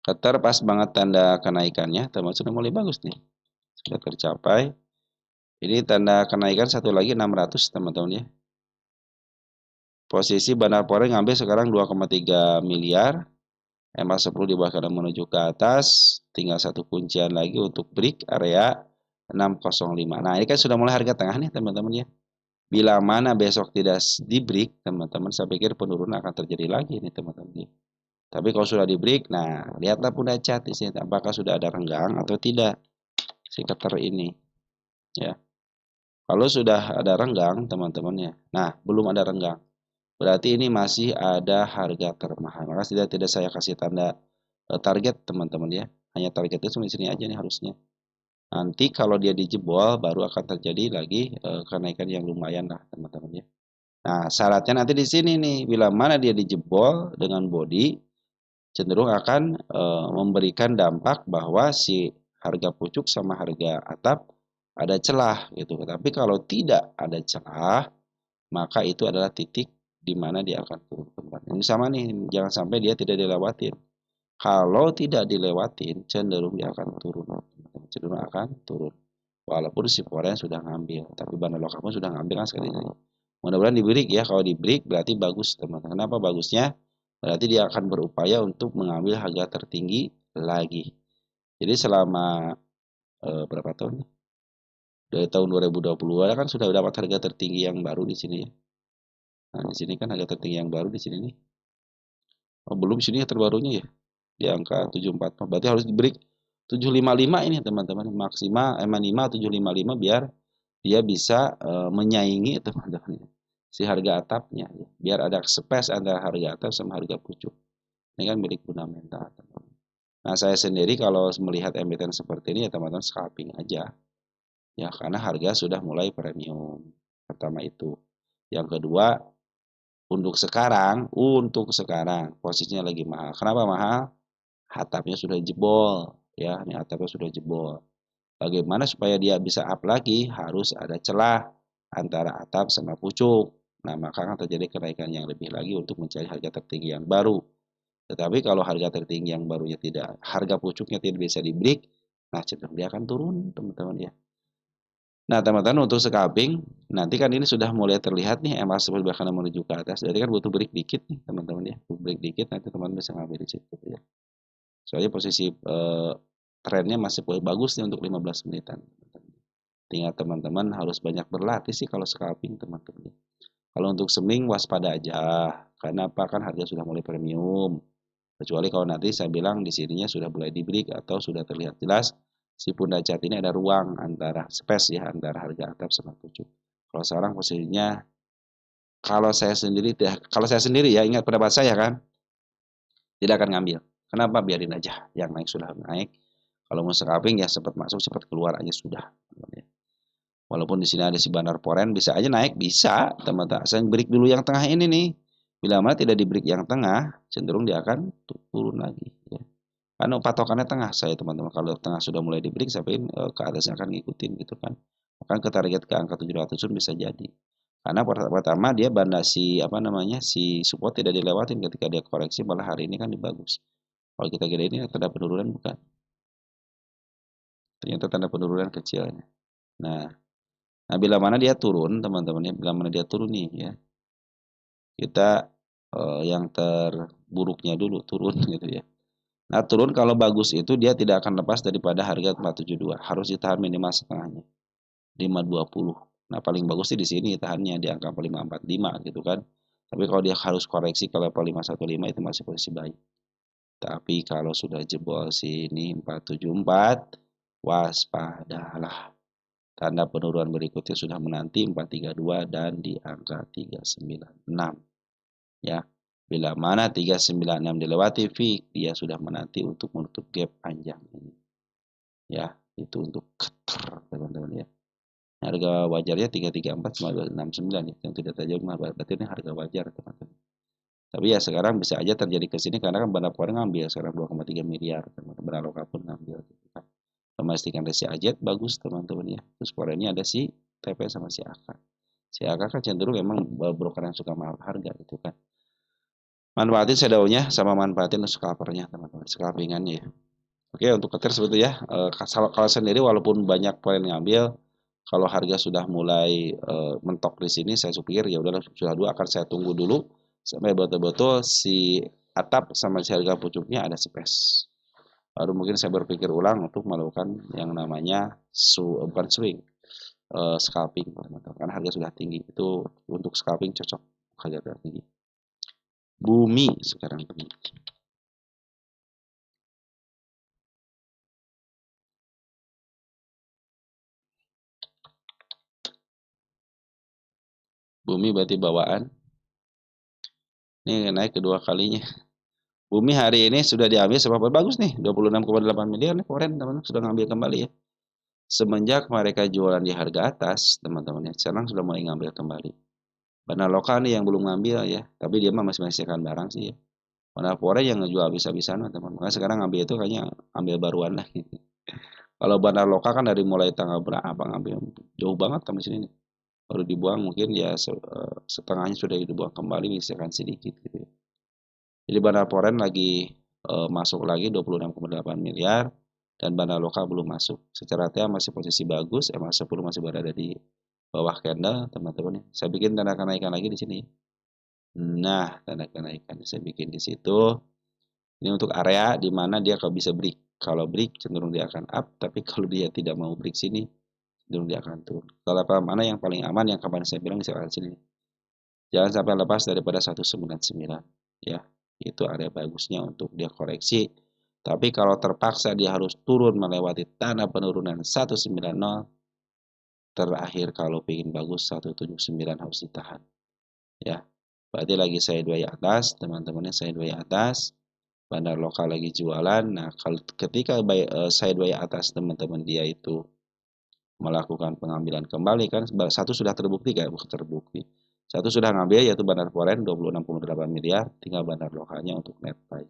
Keter pas banget tanda kenaikannya, termasuk sudah mulai bagus nih. Sudah tercapai. Ini tanda kenaikan satu lagi 600 teman-teman ya. Posisi Bandar Pore ngambil sekarang 2,3 miliar. MA10 di bawah kanan menuju ke atas. Tinggal satu kuncian lagi untuk break area 605. Nah ini kan sudah mulai harga tengah nih teman-teman ya. Bila mana besok tidak di break teman-teman saya pikir penurunan akan terjadi lagi nih teman-teman. Tapi kalau sudah di break, nah lihatlah Bunda Cat di sini apakah sudah ada renggang atau tidak si keter ini ya. Kalau sudah ada renggang teman-teman ya. Nah, belum ada renggang. Berarti ini masih ada harga termahal. Maka tidak saya kasih tanda target teman-teman ya. Hanya target itu di sini aja nih harusnya. Nanti kalau dia dijebol baru akan terjadi lagi kenaikan yang lumayan lah teman-teman ya. Nah, syaratnya nanti di sini nih, bila mana dia dijebol dengan body cenderung akan memberikan dampak bahwa si harga pucuk sama harga atap ada celah gitu. Tapi kalau tidak ada celah, maka itu adalah titik di mana dia akan turun kembali. Ini sama nih, jangan sampai dia tidak dilewatin. Kalau tidak dilewatin, cenderung dia akan turun. Cenderung akan turun. Walaupun si foreign sudah ngambil, tapi bandar lokal pun sudah ngambil kan sekali ini. Mudah-mudahan di break ya. Kalau di break berarti bagus teman-teman. Kenapa bagusnya? Berarti dia akan berupaya untuk mengambil harga tertinggi lagi. Jadi selama berapa tahun? Dari tahun 2020 kan sudah dapat harga tertinggi yang baru di sini ya. Nah, di sini kan harga tertinggi yang baru di sini nih. Oh, belum sini ya terbarunya ya. Di angka 74. Berarti harus di break 755 ini teman-teman. Maksimal MA5 755 biar dia bisa menyaingi teman-teman si harga atapnya ya. Biar ada space antara harga atap sama harga pucuk. Ini kan milik fundamental teman-teman. Nah, saya sendiri kalau melihat emiten seperti ini ya teman-teman scalping aja. Ya, karena harga sudah mulai premium. Pertama itu. Yang kedua, untuk sekarang posisinya lagi mahal. Kenapa mahal? Atapnya sudah jebol, ya. Ini atapnya sudah jebol. Bagaimana supaya dia bisa up lagi? Harus ada celah antara atap sama pucuk. Nah, maka akan terjadi kenaikan yang lebih lagi untuk mencari harga tertinggi yang baru. Tetapi kalau harga tertinggi yang barunya tidak, harga pucuknya tidak bisa di break, nah cenderung dia akan turun, teman-teman ya. Nah, teman-teman untuk scalping, nanti kan ini sudah mulai terlihat nih MA10 bahkan menuju ke atas. Jadi kan butuh break dikit nih, teman-teman ya. Butuh break dikit nanti teman-teman bisa ngambil di situ ya. Soalnya posisi trennya masih bagus nih untuk 15 menitan. Tinggal teman-teman harus banyak berlatih sih kalau scalping, teman-teman. Kalau untuk seming waspada aja. Karena apa? Kan harga sudah mulai premium. Kecuali kalau nanti saya bilang di sininya sudah mulai di break atau sudah terlihat jelas si pundak cat ini ada ruang antara space ya antara harga atap sama pucuk. Kalau sekarang posisinya kalau saya sendiri ya ingat pendapat saya kan tidak akan ngambil. Kenapa? Biarin aja. Yang naik sudah naik. Kalau mau scalping ya cepat masuk, cepat keluar aja sudah. Walaupun di sini ada si Bandar Poren, bisa aja naik, bisa teman-teman. Saya break dulu yang tengah ini nih. Bila mana tidak di break yang tengah, cenderung dia akan turun lagi. Ya. Karena patokannya tengah saya teman-teman. Kalau tengah sudah mulai di break, saya ingin ke atasnya akan ngikutin gitu kan. Akan ke target ke angka 700 bisa jadi. Karena pertama dia banda si apa namanya si support tidak dilewatin ketika dia koreksi malah hari ini kan dibagus. Kalau kita kira ini tanda penurunan bukan. Ternyata tanda penurunan kecilnya. Nah, bila mana dia turun teman-teman ya, bila mana dia turun nih ya. Kita yang terburuknya dulu turun gitu ya. Nah, turun kalau bagus itu dia tidak akan lepas daripada harga 472. Harus ditahan minimal setengahnya. 520. Nah, paling bagus sih di sini tahannya di angka 545 gitu kan. Tapi kalau dia harus koreksi ke level 515 itu masih posisi baik. Tapi kalau sudah jebol sini 474, waspadalah. Tanda penurunan berikutnya sudah menanti 432 dan di angka 396. Ya. Bila mana 396 dilewati fix, dia sudah menanti untuk menutup gap panjang ini. Ya, itu untuk keter teman-teman ya. Harga wajarnya 334,69 ya. Yang tidak tajam berarti ini harga wajar teman-teman. Tapi ya sekarang bisa aja terjadi ke sini karena kan Bandar Poren ngambil sekarang 2,3 miliar teman-teman. Bandar Lokal pun ngambil gitu kan. Memastikan ada si Ajet bagus teman-teman ya. Terus Porennya ada si TP sama si AK. Si AK kan cenderung memang broker yang suka mahal harga gitu kan. Manfaatin shadownya sama manfaatin scalpernya teman-teman. Scalpingannya ya. Oke untuk keter seperti ya. Kalau sendiri walaupun banyak poin ngambil, kalau harga sudah mulai mentok di sini, saya pikir ya udahlah sudah dua akan saya tunggu dulu sampai betul-betul si atap sama si harga pucuknya ada space. Baru mungkin saya berpikir ulang untuk melakukan yang namanya bukan swing, scalping teman-teman. Karena harga sudah tinggi itu untuk scalping cocok harga tinggi. Bumi sekarang ini. Bumi berarti bawaan. Ini naik kedua kalinya. Bumi hari ini sudah diambil seberapa bagus nih, 26,8 miliar nih kemarin teman-teman sudah ngambil kembali ya. Semenjak mereka jualan di harga atas, teman-teman ya, sekarang sudah mulai ngambil kembali. Bandar lokal nih yang belum ngambil ya, tapi dia mah masih menyiapkan barang sih ya. Bandar Poren yang ngejual habis-habisan teman-teman. Makanya sekarang ngambil itu kayaknya ambil baruan lah. Kalau bandar lokal kan dari mulai tanggal berapa ngambil jauh banget sampai sini nih. Baru dibuang mungkin ya setengahnya sudah dibuang kembali misalkan sedikit gitu ya. Jadi Bandar Poren lagi masuk lagi 26,8 miliar dan bandar lokal belum masuk. Secara TA masih posisi bagus, MA10 masih berada di bawah candle, teman-teman. Saya bikin tanda kenaikan lagi di sini. Nah, tanda kenaikan saya bikin di situ. Ini untuk area di mana dia kalau bisa break. Kalau break cenderung dia akan up, tapi kalau dia tidak mau break sini, cenderung dia akan turun. Kalau mana yang paling aman yang kemarin saya bilang di sini. Jangan sampai lepas daripada 199 ya. Itu area bagusnya untuk dia koreksi. Tapi kalau terpaksa dia harus turun melewati tanda penurunan 190, terakhir kalau ingin bagus 179 harus ditahan. Ya. Berarti lagi saya dua atas, teman-temannya saya dua atas. Bandar lokal lagi jualan. Nah, kalau ketika saya dua atas teman-teman dia itu melakukan pengambilan kembali kan satu sudah terbukti kayak bukan terbukti. Satu sudah ngambil yaitu Bandar Poren 26,8 miliar, tinggal bandar lokalnya untuk net buy.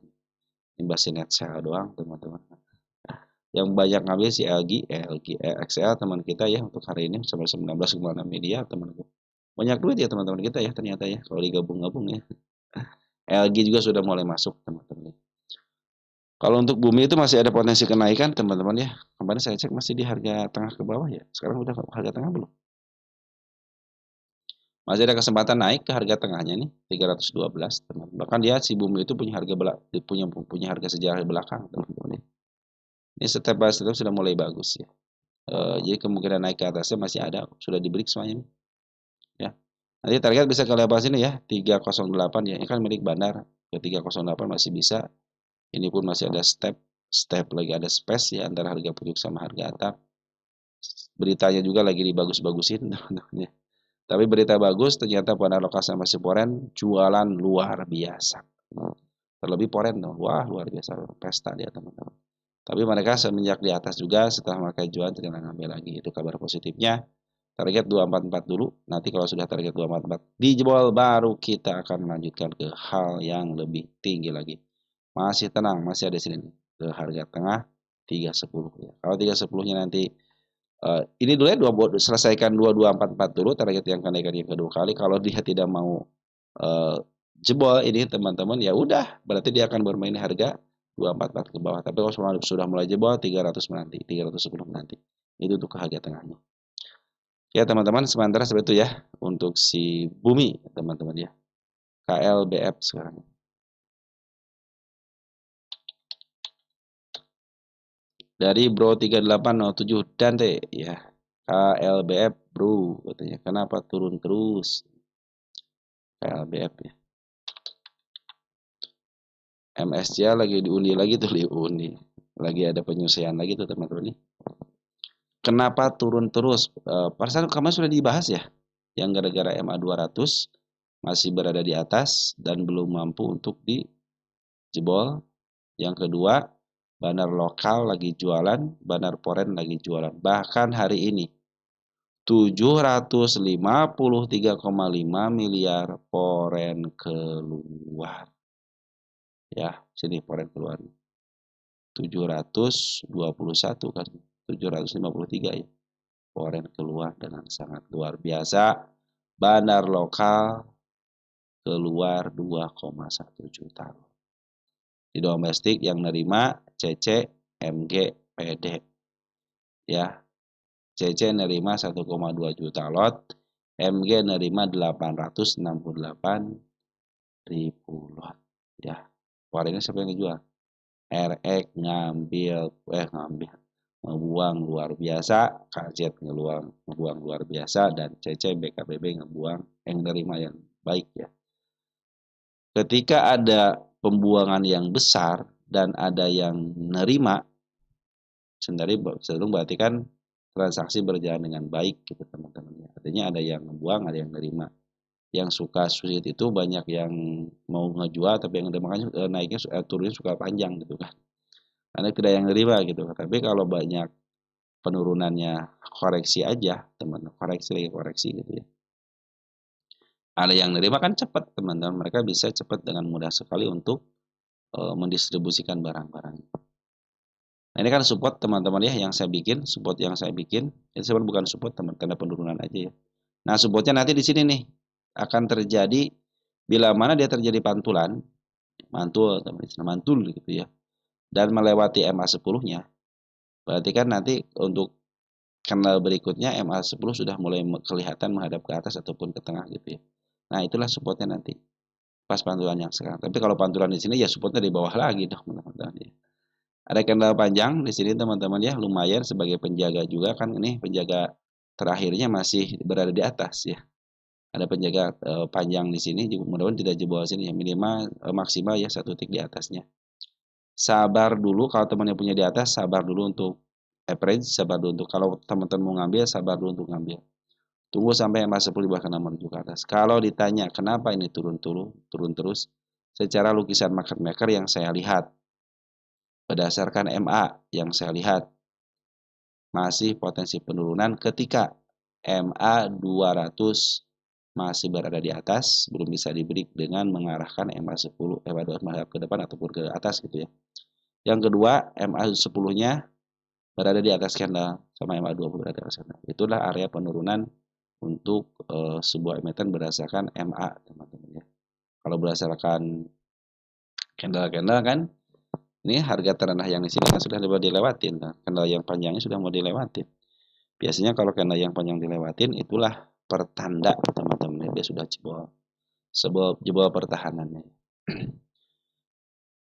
Imbasin net sell doang teman-teman. Yang banyak ngambil si XL teman kita ya untuk hari ini sampai 19,6 miliar teman-teman. Banyak duit ya teman-teman kita ya ternyata ya kalau digabung-gabung ya. LG juga sudah mulai masuk teman-teman. Kalau untuk bumi itu masih ada potensi kenaikan teman-teman ya. Kemarin saya cek masih di harga tengah ke bawah ya. Sekarang udah harga tengah belum? Masih ada kesempatan naik ke harga tengahnya nih 312 teman. Bahkan dia si bumi itu punya harga punya harga sejarah belakang teman-teman. Ini step by step sudah mulai bagus ya. Jadi kemungkinan naik ke atasnya masih ada, sudah di break semuanya. Ya. Nanti target bisa ke level sini ya, 308 ya. Ini kan milik bandar. Ke 308 masih bisa. Ini pun masih ada step lagi ada space ya antara harga pucuk sama harga atap. Beritanya juga lagi dibagus-bagusin teman-teman ya. Tapi berita bagus ternyata bandar lokal sama Poren jualan luar biasa. Terlebih Poren tuh, wah luar biasa pesta dia teman-teman. Tapi mereka semenjak di atas juga setelah mereka jual tidak ngambil lagi. Itu kabar positifnya. Target 244 dulu. Nanti kalau sudah target 244 dijebol baru kita akan melanjutkan ke hal yang lebih tinggi lagi. Masih tenang, masih ada di sini nih. Ke harga tengah 310 ya. Kalau 310-nya nanti ini dulu ya selesaikan 2244 dulu target yang kenaikan yang kedua kali. Kalau dia tidak mau uh, jebol ini teman-teman ya udah berarti dia akan bermain harga 244 ke bawah. Tapi kalau sudah mulai jebol 300 menanti, 310 menanti. Itu untuk harga tengahnya. Ya teman-teman, sementara seperti itu ya untuk si bumi teman-teman ya. KLBF sekarang. Dari Bro 3807 Dante ya. KLBF Bro katanya. Kenapa turun terus? KLBF ya. MSCA lagi diundi lagi tuh diundi. Lagi ada penyesuaian lagi tuh teman-teman nih. Kenapa turun terus? Perasaan kemarin sudah dibahas ya. Yang gara-gara MA 200 masih berada di atas dan belum mampu untuk dijebol. Yang kedua, bandar lokal lagi jualan, bandar Poren lagi jualan. Bahkan hari ini 753,5 miliar Poren keluar. Ya, sini Poren keluar. 721 kan. 753 ya. Poren keluar dengan sangat luar biasa. Bandar lokal keluar 2,1 juta. Di domestik yang nerima CC, MG, PD. Ya, CC nerima 1,2 juta lot, MG nerima 868.000 lot. Ya, Porennya siapa yang dijual? RX ngambil, ngebuang luar biasa, KZ ngebuang luar biasa, dan CC BKPB ngebuang yang nerima yang baik ya. Ketika ada pembuangan yang besar dan ada yang nerima, cenderung berarti kan transaksi berjalan dengan baik gitu teman-teman. Artinya ada yang ngebuang, ada yang nerima. Yang suka sulit itu banyak yang mau ngejual, tapi yang makanya naiknya turunnya suka panjang gitu kan. Karena tidak yang nerima gitu. Tapi kalau banyak penurunannya koreksi aja, teman, koreksi gitu ya. Ada yang nerima kan cepat teman-teman, mereka bisa cepat dengan mudah sekali untuk mendistribusikan barang-barang. Nah, ini kan support teman-teman ya yang saya bikin, ini sebenarnya bukan support teman, tanda penurunan aja ya. Nah, supportnya nanti di sini nih akan terjadi bila mana dia terjadi mantul gitu ya. Dan melewati MA10-nya. Berarti kan nanti untuk kanal berikutnya MA10 sudah mulai kelihatan menghadap ke atas ataupun ke tengah gitu ya. Nah, itulah supportnya nanti. Pas pantulan yang sekarang. Tapi kalau pantulan di sini ya supportnya di bawah lagi dong teman-teman ya. Ada candle panjang di sini teman-teman ya, lumayan sebagai penjaga juga kan, ini penjaga terakhirnya masih berada di atas ya. Ada penjaga panjang di sini, mudah-mudahan tidak jebol sini ya, minimal maksimal ya 1 tick di atasnya. Sabar dulu kalau teman yang punya di atas, sabar dulu untuk average, sabar dulu untuk kalau teman-teman mau ngambil, sabar dulu untuk ngambil. Tunggu sampai MA10 bahkan menuju ke atas. Kalau ditanya kenapa ini turun terus, secara lukisan market maker yang saya lihat, berdasarkan MA yang saya lihat, masih potensi penurunan ketika MA 200 masih berada di atas, belum bisa diberi dengan mengarahkan MA 10, MA 200 menghadap ke depan ataupun ke atas gitu ya. Yang kedua, MA 10-nya berada di atas candle sama MA 20 berada di atas candle. Itulah area penurunan untuk sebuah emiten berdasarkan MA, teman-teman ya. Kalau berdasarkan candle-candle kan ini harga terendah yang di sini kan sudah dilewatin, kan? Candle yang panjangnya sudah mau dilewatin. Biasanya kalau candle yang panjang dilewatin, itulah pertanda teman-teman dia sudah jebol pertahanannya.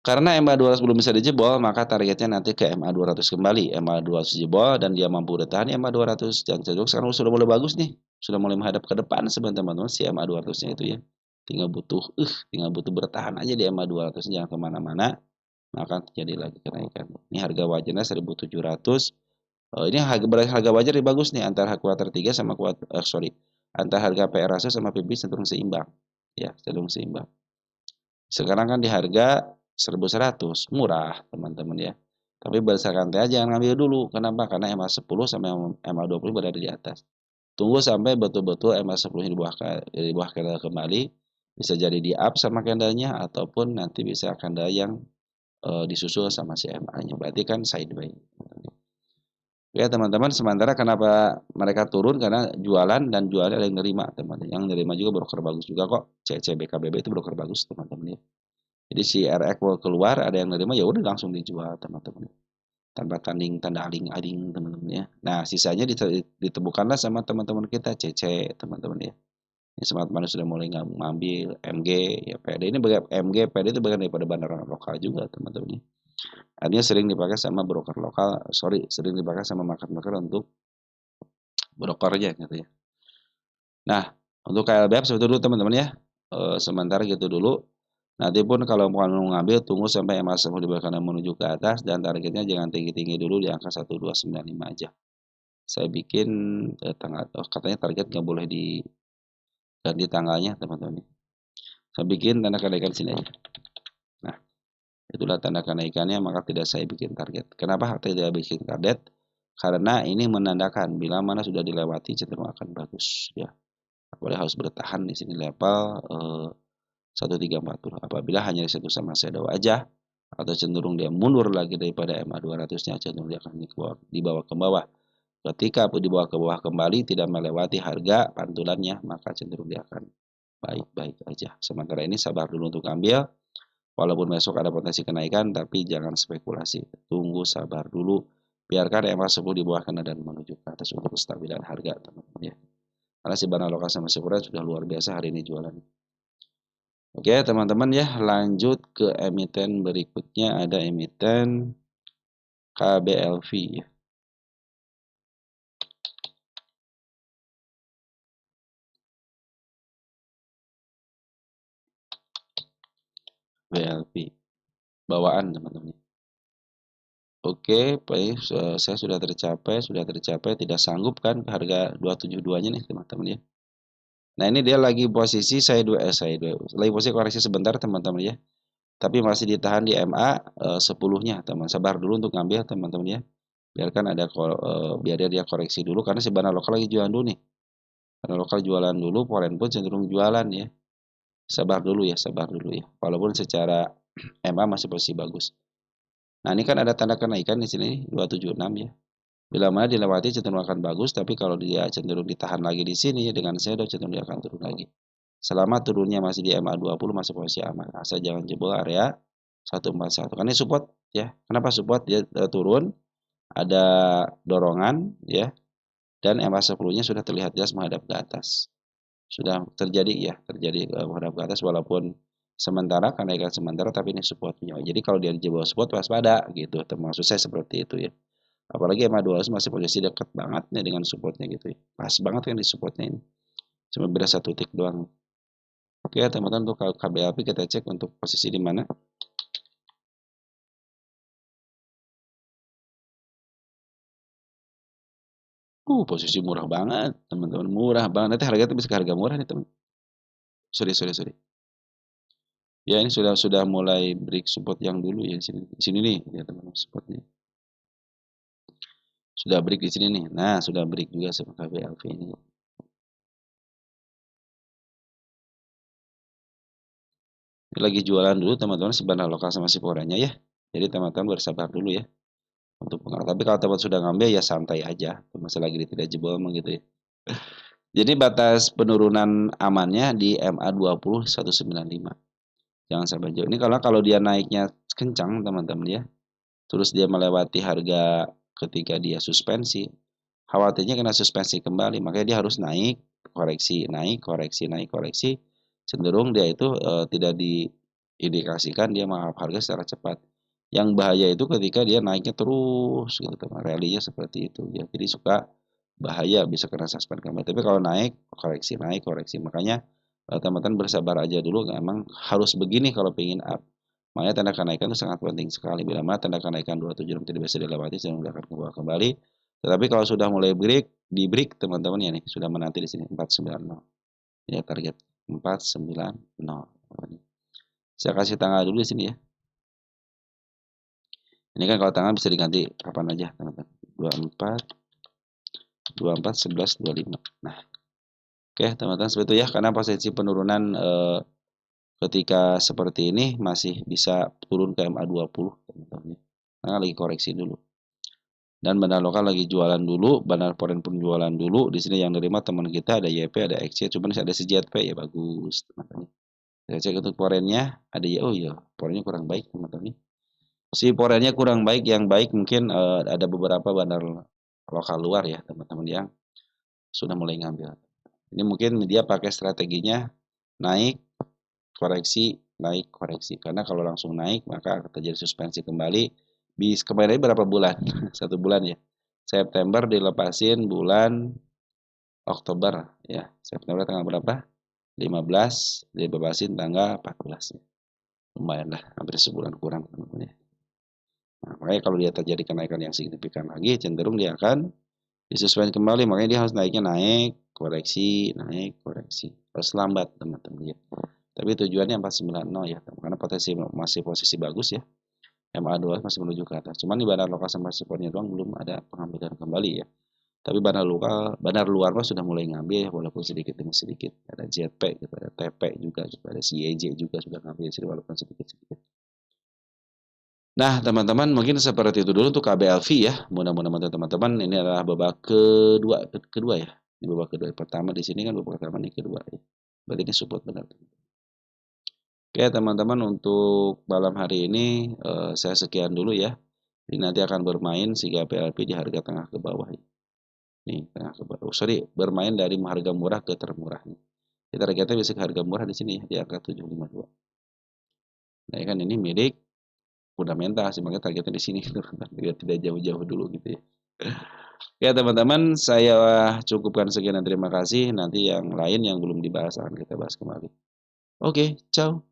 Karena MA 200 belum bisa dijebol, maka targetnya nanti ke MA 200 kembali. MA 200 jebol dan dia mampu bertahan MA 200 dan sekarang sudah mulai bagus nih. sudah mulai menghadap ke depan sebenarnya teman-teman si MA 200-nya itu ya. Tinggal butuh bertahan aja di MA 200, jangan kemana-mana, maka terjadi lagi kenaikan. Ini harga wajarnya 1.700. Ini harga wajar ini bagus nih antara kuartal 3 sama antara harga PR ratio sama PB cenderung seimbang. Ya, cenderung seimbang. Sekarang kan di harga 1.100, murah teman-teman ya. Tapi berdasarkan TA jangan ngambil dulu. Kenapa? Karena MA10 sama MA20 berada di atas. Tunggu sampai betul-betul MA10 di bawah candle kembali. Bisa jadi di up sama candlenya ataupun nanti bisa candle yang disusul sama si MA-nya. Berarti kan sideways. Ya teman-teman, sementara kenapa mereka turun karena jualan dan jualnya ada yang nerima teman-teman. Yang nerima juga broker bagus juga kok. CCBKBB itu broker bagus teman-teman ya. Jadi si RX keluar ada yang nerima ya udah langsung dijual teman-teman. Tanpa tanding tanda aling-aling teman-teman ya. Nah, sisanya ditemukanlah sama teman-teman kita CC teman-teman ya. Ini smart money sudah mulai ngambil MG ya PD ini MG PD itu bagian daripada bandara lokal juga teman-teman ya. Artinya sering dipakai sama broker lokal, sering dipakai sama market maker untuk brokernya gitu ya. Nah, untuk KLBF seperti dulu teman-teman ya. Sementara gitu dulu. Nanti pun kalau mau ngambil tunggu sampai MA10 di bawah kanan menuju ke atas dan targetnya jangan tinggi-tinggi dulu di angka 1295 aja. Saya bikin katanya target nggak boleh diganti tanggalnya teman-teman. Saya bikin tanda kenaikan sini aja. Nah, itulah tanda kenaikannya maka tidak saya bikin target. Kenapa tidak bikin target? Karena ini menandakan bila mana sudah dilewati cenderung akan bagus ya. Boleh harus bertahan di sini level 1340. Apabila hanya di satu sama shadow aja atau cenderung dia mundur lagi daripada MA 200-nya cenderung dia akan dibawa ke bawah. Ketika dibawa ke bawah kembali tidak melewati harga pantulannya maka cenderung dia akan baik-baik aja. Sementara ini sabar dulu untuk ambil. Walaupun besok ada potensi kenaikan tapi jangan spekulasi. Tunggu sabar dulu. Biarkan MA 10 di bawah kanan dan menuju ke atas untuk kestabilan harga teman-teman ya. Karena si Bana Lokal sama si sudah luar biasa hari ini jualan. Oke teman-teman ya, lanjut ke emiten berikutnya, ada emiten KBLV ya. BLV bawaan teman-teman. Oke, baik, saya sudah tercapai, tidak sanggup kan harga 272-nya nih teman-teman ya. Nah ini dia lagi posisi lagi posisi koreksi sebentar teman-teman ya. Tapi masih ditahan di MA 10-nya teman. Sabar dulu untuk ngambil teman-teman ya. Biarkan biar dia koreksi dulu karena si Bana Lokal lagi jualan dulu nih. Bana Lokal jualan dulu, foreign pun cenderung jualan ya. Sabar dulu ya. Walaupun secara MA masih posisi bagus. Nah, ini kan ada tanda kenaikan di sini 276 ya. Bila mana dilewati cenderung akan bagus, tapi kalau dia cenderung ditahan lagi di sini dengan shadow cenderung dia akan turun lagi. Selama turunnya masih di MA 20 masih posisi aman. Asal jangan jebol area 141. Kan ini support ya. Kenapa support? Dia turun, ada dorongan ya. Dan MA 10-nya sudah terlihat jelas menghadap ke atas. Sudah terjadi menghadap ke atas walaupun sementara kenaikan sementara tapi ini supportnya. Jadi kalau dia di bawah support waspada gitu. Maksud saya seperti itu ya. Apalagi MA 200 masih posisi dekat banget nih dengan supportnya gitu ya. Pas banget kan di supportnya ini. Cuma beda 1 tick doang. Oke teman-teman untuk KBLP kita cek untuk posisi di mana. Posisi murah banget teman-teman, murah banget. Nanti harga itu bisa ke harga murah nih teman. Sorry. Ya ini sudah mulai break support yang dulu ya di sini nih ya teman-teman supportnya. Sudah break di sini nih. Nah, sudah break juga sama KBLV ini. Ini lagi jualan dulu teman-teman si Bana Lokal sama si Poranya ya. Jadi teman-teman bersabar dulu ya untuk pengaruh. Tapi kalau teman sudah ngambil ya santai aja. Masih lagi tidak jebol gitu ya. Jadi batas penurunan amannya di MA 20 195. Jangan sampai jauh. Ini kalau dia naiknya kencang teman-teman ya. Terus dia melewati harga ketika dia suspensi. Khawatirnya kena suspensi kembali. Makanya dia harus naik, koreksi, koreksi. Cenderung dia itu tidak diindikasikan dia menghadap harga secara cepat. Yang bahaya itu ketika dia naiknya terus gitu teman. Rally-nya seperti itu ya. Jadi suka bahaya bisa kena suspend kembali. Tapi kalau naik, koreksi naik, koreksi. Makanya teman-teman bersabar aja dulu. Emang harus begini kalau pengen up. Makanya tanda kenaikan itu sangat penting sekali. Bila mana tanda kenaikan 27 tidak bisa dilewati, saya akan ke bawah kembali. Tetapi kalau sudah mulai break, di break teman-teman ya nih, sudah menanti di sini 490. Ya target 490. Saya kasih tanggal dulu di sini ya. Ini kan kalau tanggal bisa diganti kapan aja teman-teman. 24, 11, 25. Nah, oke teman-teman seperti itu ya. Karena posisi penurunan ketika seperti ini masih bisa turun ke MA20 teman-teman. Nah, lagi koreksi dulu. Dan bandar lokal lagi jualan dulu, bandar foreign pun jualan dulu. Di sini yang nerima teman kita ada YP, ada XC, cuman ada CJP ya bagus teman-teman. Saya cek untuk foreignnya ada ya, oh iya, foreignnya kurang baik teman-teman. Si foreignnya kurang baik, yang baik mungkin ada beberapa bandar lokal luar ya teman-teman yang sudah mulai ngambil. Ini mungkin dia pakai strateginya naik, koreksi, naik, koreksi. Karena kalau langsung naik maka akan terjadi suspensi kembali. Kemarin berapa bulan? 1 bulan ya. September dilepasin bulan Oktober ya. September tanggal berapa? 15 dibebasin tanggal 14 ya. Lumayan lah, hampir sebulan kurang teman-teman ya. Nah, makanya kalau dia terjadi kenaikan yang signifikan lagi, cenderung dia akan disesuaikan kembali. Makanya dia harus naiknya naik, koreksi, naik, koreksi. Harus lambat teman-teman ya. Tapi tujuannya 490 ya, karena potensi masih posisi bagus ya. MA2 masih menuju ke atas. Cuman di bandar lokal sama sifatnya doang belum ada pengambilan kembali ya. Tapi bandar lokal, bandar luar mah sudah mulai ngambil ya, walaupun sedikit demi sedikit. Ada JP, gitu, ada TP juga, gitu, ada CEJ juga sudah ngambil sih walaupun sedikit-sedikit. Nah, teman-teman mungkin seperti itu dulu untuk KBLV ya. Mudah-mudahan teman-teman ini adalah babak kedua ya. Ini babak kedua. Pertama di sini kan babak pertama, ini kedua ya. Berarti ini support benar. Oke teman-teman, untuk malam hari ini saya sekian dulu ya. Ini nanti akan bermain si KBLV di harga tengah ke bawah. Nih, tengah ke bawah. Sorry, bermain dari harga murah ke termurah. Kita targetnya bisa ke harga murah di sini ya, di angka 752. Nah, kan ini milik fundamental sih, makanya targetnya di sini gitu. Tidak jauh-jauh dulu gitu ya. Ya teman-teman, saya cukupkan sekian dan terima kasih. Nanti yang lain yang belum dibahas akan kita bahas kembali. Oke, ciao.